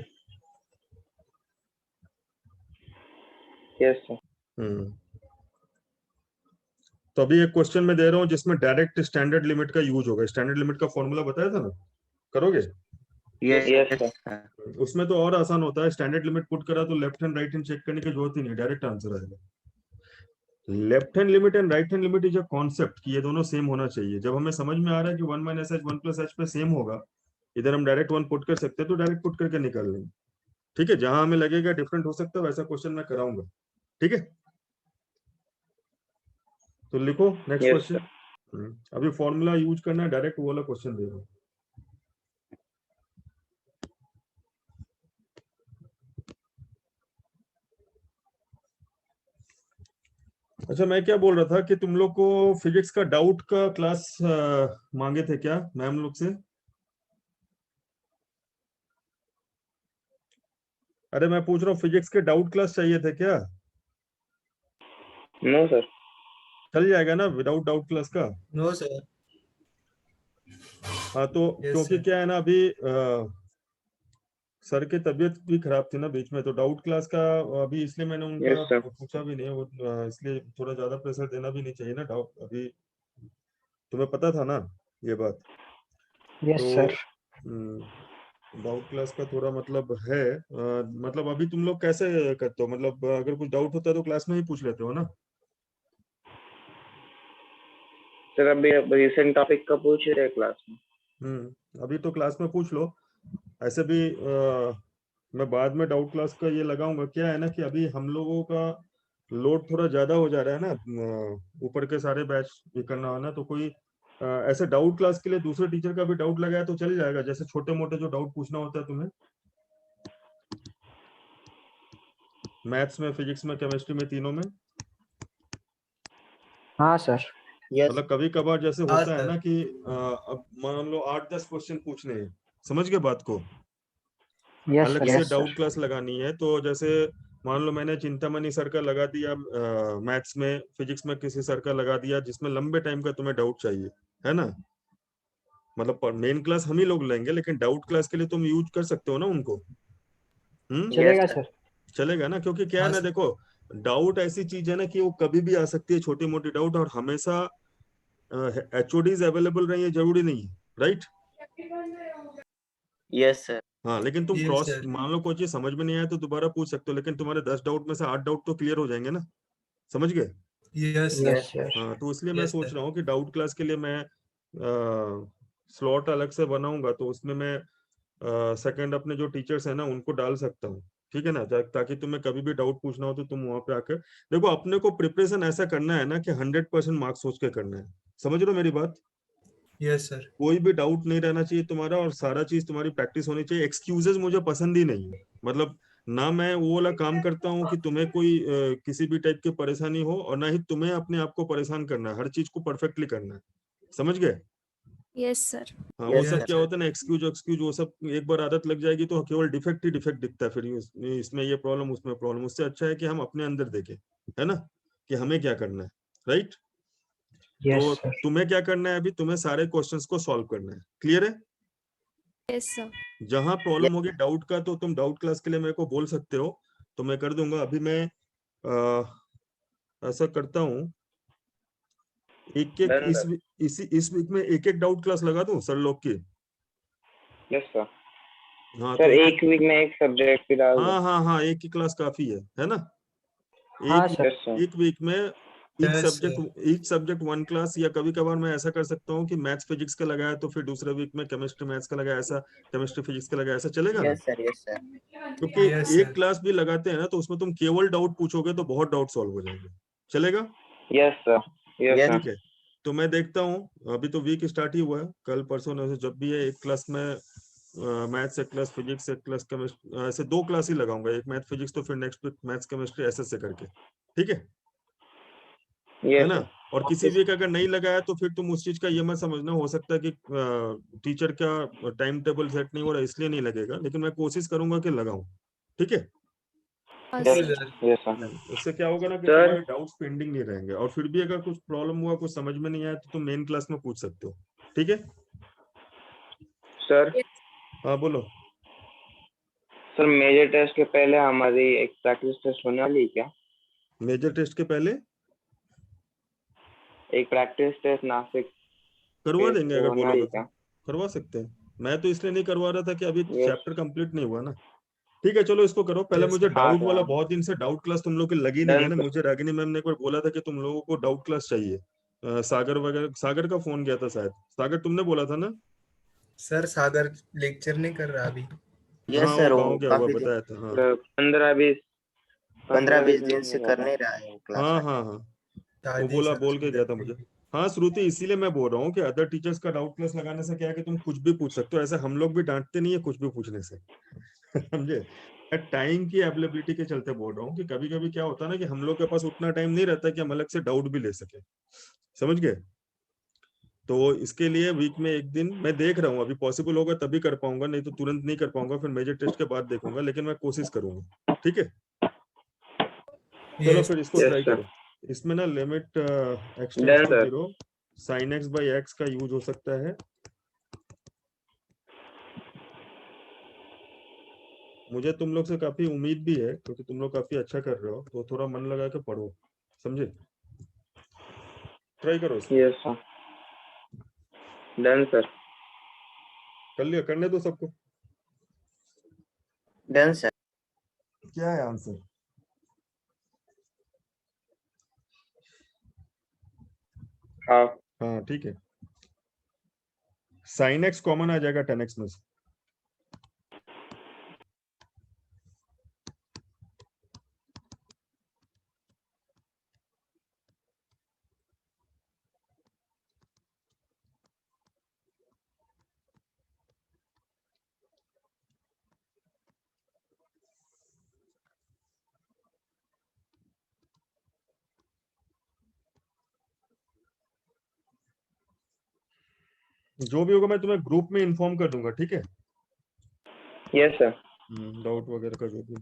Yes, sir. तो अभी एक क्वेश्चन में दे रहा हूँ जिसमें डायरेक्ट स्टैंडर्ड लिमिट का यूज होगा। स्टैंडर्ड लिमिट का फॉर्मूला बताया था ना, करोगे? Yes, Yes, sir. उसमें तो और आसान होता है, स्टैंडर्ड लिमिट पुट करा तो left hand right hand check करने की जरूरत ही नहीं, डायरेक्ट आंसर आएगा। Left hand limit and right hand limit is a concept कि ये दोनों सेम होना चाहिए। जब हमें समझ में आ रहा है कि 1 माइनस एच 1 प्लस एच पे सेम होगा, इधर हम डायरेक्ट 1 पुट कर सकते हैं तो डायरेक्ट पुट करके निकाल लेंगे। ठीक है, जहां हमें लगेगा डिफरेंट हो सकता है वैसा क्वेश्चन मैं कराऊंगा। ठीक है, तो लिखो नेक्स्ट Yes, क्वेश्चन। अभी फॉर्मूला यूज करना है, डायरेक्ट वो वाला क्वेश्चन दे रहा हूँ। अच्छा, मैं क्या बोल रहा था कि तुम लोग को फिजिक्स का डाउट का क्लास मांगे थे क्या मैम लोग से? अरे मैं पूछ रहा हूँ, फिजिक्स के डाउट क्लास चाहिए थे क्या? no sir. चल जाएगा ना विदाउट डाउट क्लास का? No, sir. हाँ तो Yes, क्योंकि sir. क्या है ना, अभी सर की तबीयत भी खराब थी ना बीच में, तो डाउट क्लास का अभी इसलिए मैंने उनका Yes, sir. पूछा भी नहीं। वो इसलिए थोड़ा ज्यादा प्रेशर देना भी नहीं चाहिए ना। डाउट अभी तुम्हें पता था ना ये बात? यस तो सर। डाउट क्लास का थोड़ा मतलब है, मतलब अभी तुम लोग कैसे करते हो, मतलब अगर कुछ डाउट होता है तो क्लास में ही पूछ लेते हो ना? सर अभी रिसेंट टॉपिक का पूछ रहे क्लास में। अभी तो क्लास में पूछ लो। ऐसे भी मैं बाद में डाउट क्लास का ये लगाऊंगा। क्या है ना कि अभी हम लोगों का लोड थोड़ा ज्यादा हो जा रहा है ना, ऊपर के सारे बैच ये करना है ना, तो कोई ऐसे डाउट क्लास के लिए दूसरे टीचर का भी डाउट लगाया तो चल जाएगा, जैसे छोटे मोटे जो डाउट पूछना होता है तुम्हें मैथ्स में, फिजिक्स में, केमिस्ट्री में, तीनों में। हाँ सर। Yes. मतलब कभी कभार जैसे हाँ, होता है सर। ना कि अब मान लो 8-10 क्वेश्चन पूछने हैं, समझ गए बात को? यस अलग सर। से यस सर। डाउट क्लास लगानी है तो जैसे मान लो मैंने चिंतामणि सर का लगा दिया मैथ्स में, फिजिक्स में किसी सर का लगा दिया जिसमें लंबे टाइम का तुम्हें डाउट चाहिए, है ना? मतलब मेन क्लास हम ही लोग लेंगे, लेकिन डाउट क्लास के लिए तुम यूज कर सकते हो ना उनको। चलेगा Yes, sir. सर। चलेगा ना, क्योंकि क्या है हाँ, ना, सर। देखो डाउट ऐसी चीज है ना कि वो कभी भी आ सकती है, छोटी मोटी डाउट, और हमेशा एचओडीज अवेलेबल रही है जरूरी नहीं है, राइट? Yes, sir. हाँ, लेकिन तुम Yes, क्रॉस sir. मान लो कोई चीज समझ में नहीं आया तो दोबारा पूछ सकते हो, लेकिन तुम्हारे 10 डाउट में से 8 डाउट तो क्लियर हो जाएंगे ना, समझ गए? Yes, sir. Yes sir. हाँ, तो इसलिए मैं Yes, सोच sir. रहा हूँ कि डाउट क्लास के लिए मैं स्लॉट अलग से बनाऊंगा, तो उसमें मैं सेकंड अपने जो टीचर्स है ना उनको डाल सकता हूँ। ठीक है ना, ताकि तुम्हें कभी भी डाउट पूछना हो तो तुम वहां पे आकर देखो। अपने को प्रिपरेशन ऐसा करना है ना कि 100% मार्क्स सोच के करना है, समझ रहे हो मेरी बात? Yes, sir. कोई भी डाउट नहीं रहना चाहिए तुम्हारा, और सारा चीज तुम्हारी प्रैक्टिस होनी चाहिए। एक्सक्यूजेस मुझे पसंद ही नहीं है, मतलब ना मैं वो वाला काम करता हूँ कि तुम्हें कोई किसी भी टाइप की परेशानी हो, और ना ही तुम्हें अपने आप को परेशान करना है। हर चीज को परफेक्टली करना है, समझ गए? Yes, sir. हाँ, वो Yes, सब Yes, क्या sir. होता है ना, एक्सक्यूज एक्सक्यूज वो सब एक बार आदत लग जाएगी तो केवल डिफेक्ट ही डिफेक्ट दिखता है, फिर इसमें ये प्रॉब्लम, उसमें प्रॉब्लम। उससे अच्छा है कि हम अपने अंदर देखें, है ना, कि हमें क्या करना है, राइट? यस तो सर। तुम्हें क्या करना है, अभी तुम्हें सारे क्वेश्चंस को सॉल्व करना है, क्लियर है? Yes, sir. जहां Yes. प्रॉब्लम होगी डाउट का तो तुम डाउट क्लास के लिए मेरे को बोल सकते हो, तो मैं कर दूंगा। अभी मैं ऐसा करता हूँ, एक एक Done, sir. इस वीक में एक एक डाउट क्लास लगा दूं सर लोग की। Yes, sir. हाँ तो सर एक वीक में एक सब्जेक्ट भी डाल दो। हाँ, एक ही क्लास काफी है ना? हाँ एक सर। Yes, sir. एक वीक में Yes, sir. Each subject 1 class, या कभी कभार मैं ऐसा कर सकता हूँ कि मैथ्स फिजिक्स का लगाया तो फिर दूसरे वीक में केमिस्ट्री मैथ्स का लगाया, ऐसा केमिस्ट्री फिजिक्स का लगाया, ऐसा चलेगा ना? Yes, sir. Yes, sir. क्योंकि Yes, एक sir. क्लास भी लगाते हैं ना तो उसमें तुम केवल डाउट पूछोगे तो बहुत डाउट सॉल्व हो जाएंगे, चलेगा? Yes, sir. Yes, Yes. sir. ठीक है, तो मैं देखता हूँ, अभी तो वीक स्टार्ट ही हुआ है, कल परसों ने जब भी है एक क्लास में मैथ्स एक क्लास, फिजिक्स एक क्लास, केमिस्ट्री, ऐसे 2 क्लास ही लगाऊंगा, एक मैथ फिजिक्स तो फिर नेक्स्ट वीक मैथ्स केमिस्ट्री, ऐसे से करके। ठीक है Yes, ना? sir. और किसी वीक अगर नहीं लगाया तो फिर तुम उस चीज का ये मत समझना, हो सकता है कि टीचर का टाइम टेबल सेट नहीं हो रहा इसलिए नहीं लगेगा, लेकिन मैं कोशिश करूंगा कि लगाऊं। ठीक है, Yes, Yes, Okay, sir. sir. yes, sir. इससे क्या होगा ना कि Sir, तुम्हारे डाउट्स पेंडिंग नहीं रहेंगे, और फिर भी अगर कुछ प्रॉब्लम हुआ, कुछ समझ में नहीं आया तो तुम मेन क्लास में पूछ सकते हो। ठीक है, sir, हाँ बोलो। सर मेजर टेस्ट के पहले हमारी एक प्रैक्टिस टेस्ट होने वाली है क्या? मेजर टेस्ट के पहले एक प्रैक्टिस टेस्ट नासिक करवा टेस्ट देंगे अगर होना बोलोगे ही तो, क्या? करवा सकते हैं। मैं तो इसलिए नहीं करवा रहा था कि अभी Yes. चैप्टर कंप्लीट नहीं हुआ ना। ठीक है चलो इसको करो। पहले Yes, मुझे sir. डाउट हाँ, वाला, हाँ। बहुत दिन से डाउट क्लास तुम लोग की लगी नहीं है Done, ना। sir. मुझे रागिनी मैम ने एक बार बोला था कि तुम लोगों को डाउट क्लास चाहिए। सागर वगैरह, सागर का फोन गया था शायद, सागर तुमने बोला था ना। सर सागर लेक्चर नहीं कर रहा अभी। यस हाँ सर, वो वो गाँव गया हुआ काफी दिन, बताया था। हाँ 15-20 15-20 दिन नहीं से हो कर रहा। नहीं रहा है वो क्लास हाँ अटेंड। हाँ हाँ वो दादी बोला, सर बोल के उसकी गया था death मुझे। हुई। हाँ श्रुति, इसीलिए मैं बोल रहा हूँ कि अदर टीचर्स का डाउट क्लास लगाने से क्या है कि तुम कुछ भी पूछ सकते हो। ऐसे हम लोग भी डांटते नहीं है कुछ भी पूछने से समझे। टाइम की अवेलेबिलिटी के चलते बोल रहा हूँ कि कभी कभी क्या होता है ना कि हम लोग के पास उतना टाइम नहीं रहता कि हम अलग से डाउट भी ले सके। समझ गए। तो इसके लिए वीक में एक दिन मैं देख रहा हूँ, अभी पॉसिबल होगा तभी कर पाऊंगा, नहीं तो तुरंत नहीं कर पाऊंगा, फिर मेजर टेस्ट के बाद देखूंगा, लेकिन मैं कोशिश करूंगा। ठीक है चलो Yes, फिर इसको Yes, ट्राई sir. करो। इसमें ना limit x tends Done, to sir. 0 sin x by x का यूज हो सकता है। मुझे तुम लोग से काफी उम्मीद भी है क्योंकि तुम लोग काफी अच्छा कर रहे हो, तो थोड़ा मन लगा के पढ़ो, समझे। ट्राई करो इसको। Yes, sir. Done, sir. कर लिया, करने दो सबको। Done sir. क्या है आंसर? हाँ, हाँ ठीक है, sin x कॉमन आ जाएगा 10x में से। जो भी होगा मैं तुम्हें ग्रुप में इन्फॉर्म कर दूंगा, ठीक है। yes, sir. डाउट वगैरह का जो भी।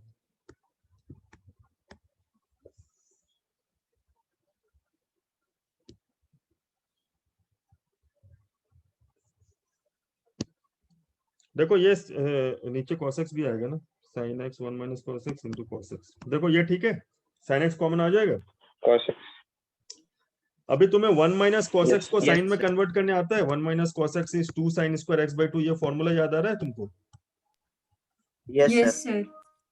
देखो ये नीचे cos x भी आएगा ना, sin x 1 minus cos x into cos x। देखो ये ठीक है, sin x कॉमन आ जाएगा। Caution. अभी तुम्हें 1 minus cos Yes. x को Yes, sin में sir. कन्वर्ट करने आता है। 1 minus cos x is 2 sin square x by 2, ये फॉर्मूला याद आ रहा है तुमको? Yes Yes, sir. sir.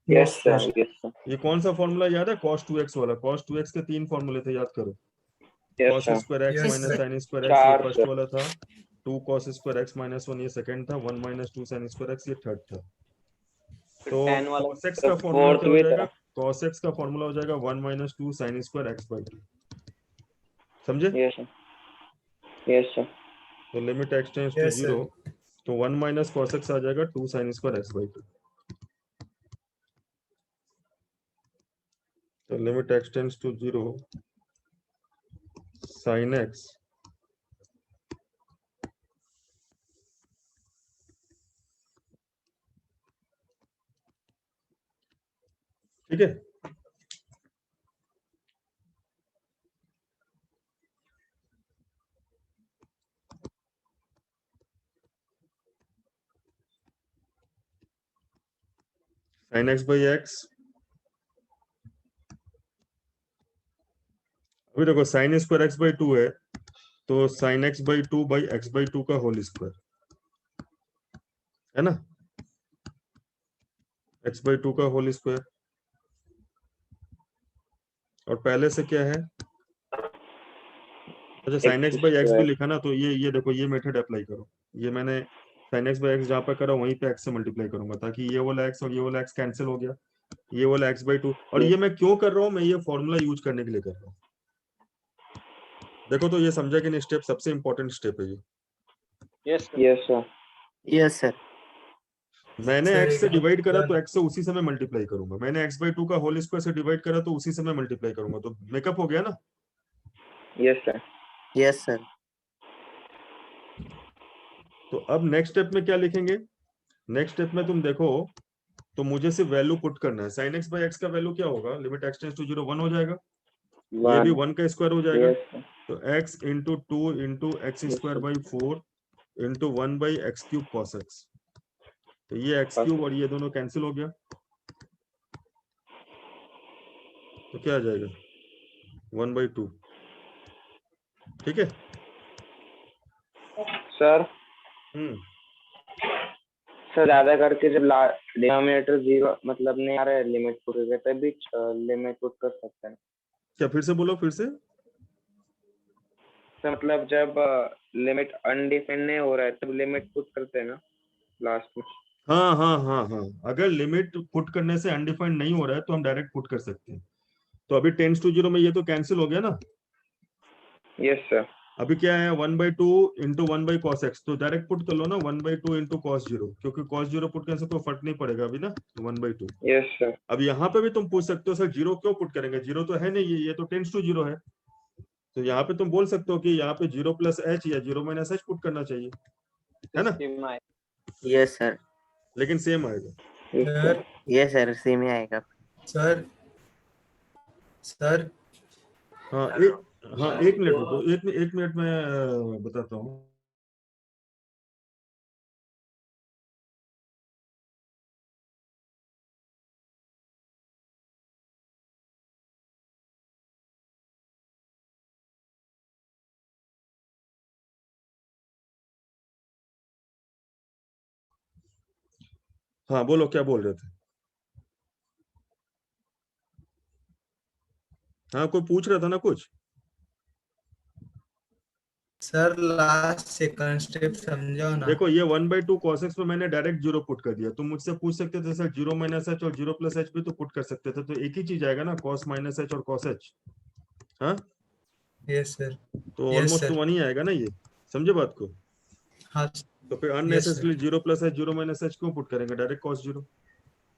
Yes, sir. Yes, sir. ये कौन सा फॉर्मूला याद है? cos 2x वाला। cos 2x के 3 फॉर्मूले थे, याद करो। Yes, cos sir. Square x Yes, minus sir. sin square x ये 4, फर्स्ट sir. वाला था। 2 cos स्क्वायर x माइनस 1 ये सेकंड था। 1 minus 2 sin स्क्वायर x ये थर्ड था। तो tan वाला cos x का फॉर्मूला फोर्थ क्या हो भी जाएगा? था। cos x का फॉर्मूला हो जाएगा 1 minus 2 sin square x by 2। समझे। Yes, sir. Yes, sir. तो limit x tends to Yes, sir. 0, तो 1 minus cos x आ जाएगा 2 sin स्क्वायर x by 2। तो limit x tends to 0 sin x ठीक है। sin x by x, अभी देखो sin स्क्वायर x by 2 है, तो sin x by 2 by x by 2 का होल स्क्वायर है ना, x by 2 का होल स्क्वायर। और पहले से क्या है? अच्छा sin x by x भी लिखा ना, तो ये देखो ये मेथड अप्लाई करो। ये मैंने sin x by x जहाँ पर करा वहीं पे x से मल्टीप्लाई करूंगा, ताकि ये वाला x और ये वाला x कैंसिल हो गया। ये वाला x by 2, और ये मैं क्यों कर रहा हूँ? मैं ये फॉर्मूला यूज करने के लिए कर रहा हूँ। देखो तो ये समझा कि नहीं स्टेप? सबसे इंपॉर्टेंट स्टेप है ये। Yes, sir. Yes sir. मैंने Sir, x से एक डिवाइड करा तो one- x से उसी से मैं मल्टीप्लाई करूंगा। मैंने x by 2 का होल स्क्वायर से डिवाइड करा तो उसी से मैं मल्टीप्लाई करूंगा, तो मेकअप हो गया ना। Yes, sir. Yes sir. तो अब नेक्स्ट स्टेप में क्या लिखेंगे? नेक्स्ट स्टेप में तुम देखो तो मुझे सिर्फ वैल्यू पुट करना है। sin x by x का वैल्यू क्या होगा? लिमिट x टेंड्स टू 0 1 हो जाएगा। ये भी 1 का स्क्वायर हो जाएगा। Yes, sir. तो x into 2 into x square by 4 into 1 by x cube cos x। तो ये एक्स क्यूब और ये दोनों कैंसिल हो गया, तो क्या आ जाएगा? 1 बाई 2। ठीक है। सर सर ज्यादा करके जब डिनोमिनेटर 0 मतलब नहीं आ रहा है लिमिट पुट करके तभी लिमिट पुट कर सकते हैं। क्या फिर से बोलो, फिर से। तो मतलब जब लिमिट अनडिफाइंड नहीं हो रहा है तब लिमिट पुट करते हैं ना लास्ट में। हाँ हाँ हाँ हाँ, अगर लिमिट पुट करने से अनडिफाइंड नहीं हो रहा है तो हम डायरेक्ट पुट कर सकते हैं। तो अभी टेंस टू 0 में ये तो कैंसिल हो गया ना। Yes sir. अभी क्या है 1/2 इंटू 1/cos x, तो डायरेक्ट पुट कर लो ना 1/2 इंटू cos 0, क्योंकि cos 0 पुट करने से कोई फर्क नहीं पड़ेगा अभी ना, तो 1/2। Yes sir. अब यहाँ पे भी तुम पूछ सकते हो सर 0 क्यों पुट करेंगे, 0 तो है नहीं, ये तो टेंस टू 0 है। तो यहाँ पे तुम बोल सकते हो कि यहाँ पे 0 + h या 0 - h पुट करना चाहिए, है ना। Yes sir. लेकिन सेम आएगा। सर यस सर, सेम ही आएगा। सर सर हाँ एक मिनट रुको, एक मिनट में बताता हूँ। हाँ बोलो, क्या बोल रहे थे। हाँ कोई पूछ रहा था ना कुछ। सर लास्ट सेकंड स्टेप समझाओ ना। देखो ये 1/2 cos x में मैंने डायरेक्ट 0 पुट कर दिया। तुम मुझसे पूछ सकते थे सर 0 - h और 0 + h भी तो पुट कर सकते थे, तो एक ही चीज आएगा ना, cos - h और cos h। हाँ यस सर। तो यस ऑलमोस्ट सर। वही आएगा ना, ये समझे बात को। हाँ तो फिर yes unnecessarily sir. 0 + h 0 - h क्यों पुट करेंगे, डायरेक्ट cos 0,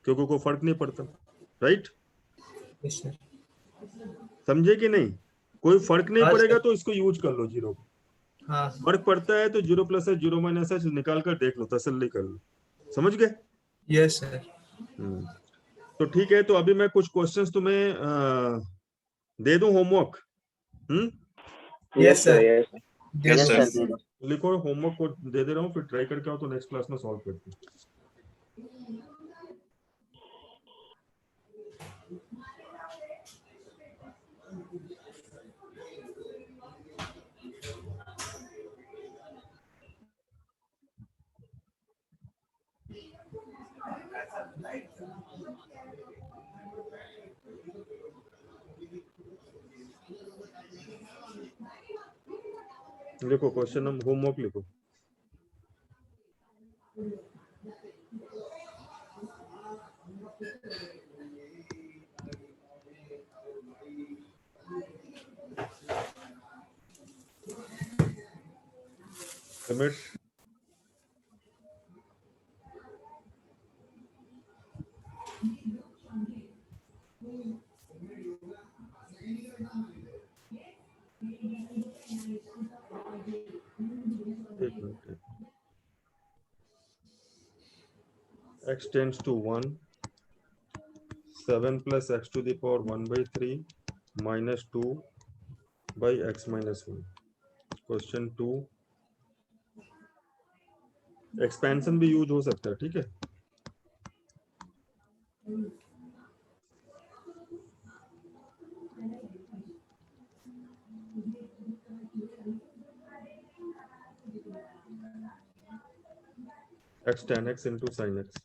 क्योंकि कोई फर्क नहीं पड़ता, राइट। Yes sir. समझे कि नहीं, कोई फर्क नहीं हाँ पड़ेगा सर। तो इसको यूज कर लो 0 को। हाँ फर्क पड़ता है तो 0 + h 0 - h निकाल कर देख लो, तसल्ली कर लो, समझ गए। Yes sir. तो ठीक है, तो अभी मैं कुछ क्वेश्चंस तुम्हें दे दूं homework. Yes sir. Yes yes yes sir, sir. दे दो। लिखो, होमवर्क को दे रहा हूँ, फिर ट्राई करके आओ तो नेक्स्ट क्लास में सॉल्व करते हैं। लिखो क्वेश्चन नंबर, होमवर्क लिखो। लिमिट एक minute, x tends to 1, 7 + x⁴ 1/3 -2 / x - 1। Question 2, expansion भी यूज हो सकता है, ठीक है। x tan x × sin x।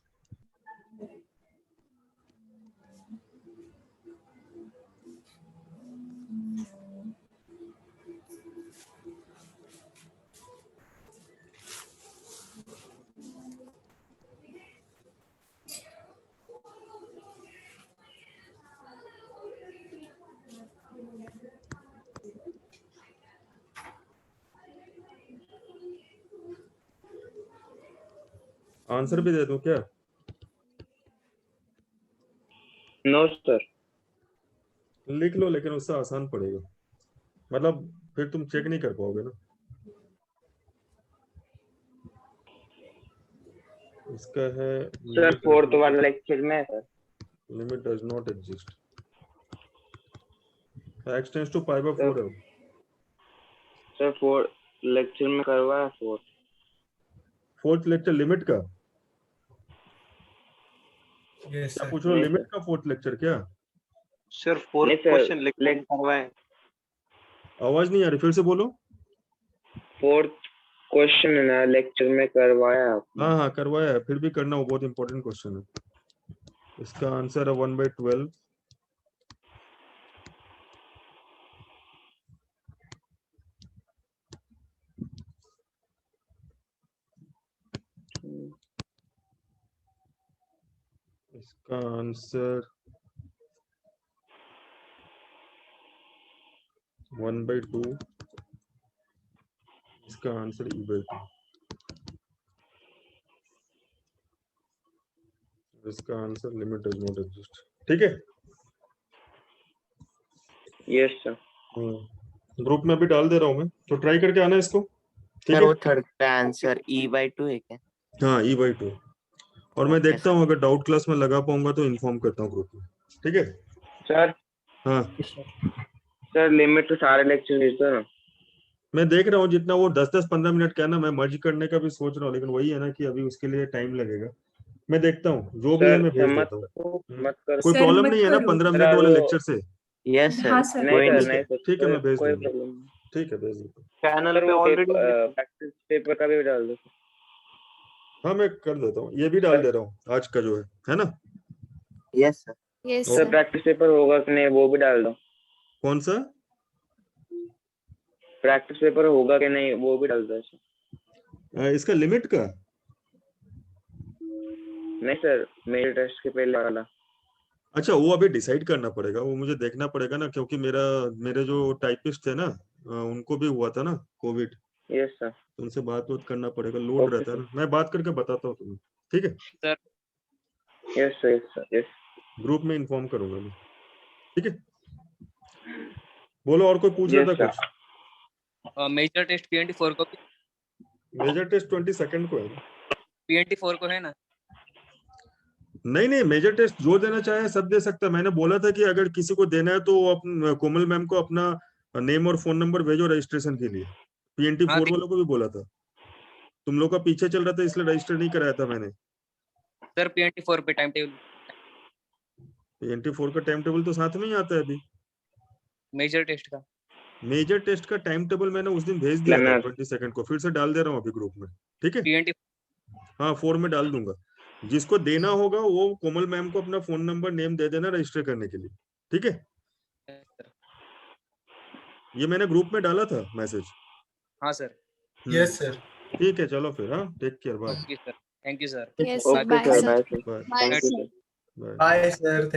Answer भी दे दूं क्या। No sir. लिख लो, लेकिन उससे आसान पड़ेगा, मतलब फिर तुम चेक नहीं कर पाओगे ना। इसका है सर फोर्थ वाला लेक्चर में है sir. Limit does not exist, x tends to π/4 है। सर फोर्थ लेक्चर में करवा है फोर्थ लेक्चर लिमिट का, यस क्या सर। पूछ रहे हो, नहीं लिमिट सर। का फोर्थ लेक्चर क्या। सर फोर्थ नहीं सर, क्वेश्चन लिख करवाए। आवाज नहीं आ रही, फिर से बोलो। फोर्थ क्वेश्चन है ना लेक्चर में करवाया आपने। हाँ हाँ करवाया है, फिर भी करना, वो बहुत इंपॉर्टेंट क्वेश्चन है। इसका आंसर है 1/12। इसका आंसर 1/2। इसका आंसर E/2। इसका answer limit does not exist. ठीक है, यस सर। ग्रुप में भी डाल दे रहा हूँ मैं, तो ट्राई करके आना इसको। ठीक सर है, वो थर्ड का आंसर E/2 है क्या? हाँ E/2। और मैं Okay, देखता हूँ अगर डाउट क्लास में लगा पाऊंगा तो इन्फॉर्म करता हूँ ग्रुप में। ठीक है सर हाँ, सर लिमिट तो सारे लेक्चर भेज दो ना। मैं देख रहा हूँ जितना वो 10-10-15 मिनट का है ना, मैं मर्ज करने का भी सोच रहा हूँ, लेकिन वही है ना कि अभी उसके लिए टाइम लगेगा। मैं देखता हूँ जो भी है सर मैं भेज मत देता हूँ। करो, मत करो। कोई सर, प्रॉब्लम मत नहीं है ना करो। 15 सर मिनट वाले वो लेक्चर से? यस हाँ सर, सर। नहीं कोई सर, नहीं नहीं सर। सर, ठीक है, मैं भेज कोई दूंगा। प्रॉब्लम नहीं। ठीक है, भेज देता हूँ। चैनल सर पे वो ऑलरेडी प्रैक्टिस पेपर का भी डाल दो। हाँ मैं कर देता हूँ, ये भी डाल दे रहा हूँ आज का जो है ना। Yes sir. Yes, sir sir. Practice paper होगा कि नहीं वो भी डाल दो। कौन सा? प्रैक्टिस पेपर होगा कि नहीं वो भी डाल दो सर। इसका लिमिट का? नहीं सर, मेरे टेस्ट के पहले वाला। अच्छा, वो अभी डिसाइड करना पड़ेगा, वो मुझे देखना पड़ेगा ना, क्योंकि मेरे जो टाइपिस्ट थे ना, उनको भी हुआ था ना कोविड, यस सर। तो उनसे बात करना पड़ेगा, लोड ओके रहता है सर। ना। मैं बात करके बताता हूँ तुम्हें। ठीक है, yes sir, yes sir, yes. Group में इन्फॉर्म करूंगा मैं। ठीक है, बोलो और कोई पूछ रहा था यस सर। कुछ? मेजर टेस्ट PNT4 को मेजर टेस्ट 22 को है ना? PNT4 को है ना? नहीं नहीं, मेजर टेस्ट जो देना चाहे सब दे सकता है। मैंने बोला था कि अगर किसी को देना है तो वो कोमल मैम को अपना नेम और फोन नंबर भेजो रजिस्ट्रेशन के लिए। PNT4 हाँ, वालों को भी बोला था, तुम लोग का पीछे चल रहा था इसलिए रजिस्टर नहीं कराया था मैंने। सर PNT4 पे टाइम टेबल PNT4 का टाइम टेबल तो साथ में ही आता है अभी। मेजर टेस्ट का। मेजर टेस्ट का टाइम टेबल मैंने उस दिन भेज दिया था लेना 22 को, फिर से डाल दे रहा हूँ अभी ग्रुप में। ठीक है, PNT हाँ 4 में डाल दूंगा। जिसको देना होगा वो कोमल मैम को अपना फोन नंबर नेम दे देना रजिस्टर करने के लिए। ठीक है, ये मैंने ग्रुप में डाला था मैसेज। हाँ सर। यस सर। ठीक है, चलो फिर, हाँ take care, bye okay sir, thank you sir. Yes, sir. Okay Bye, sir, sir. Bye sir. Bye Bye, thank you sir. Sir. Bye. Bye sir.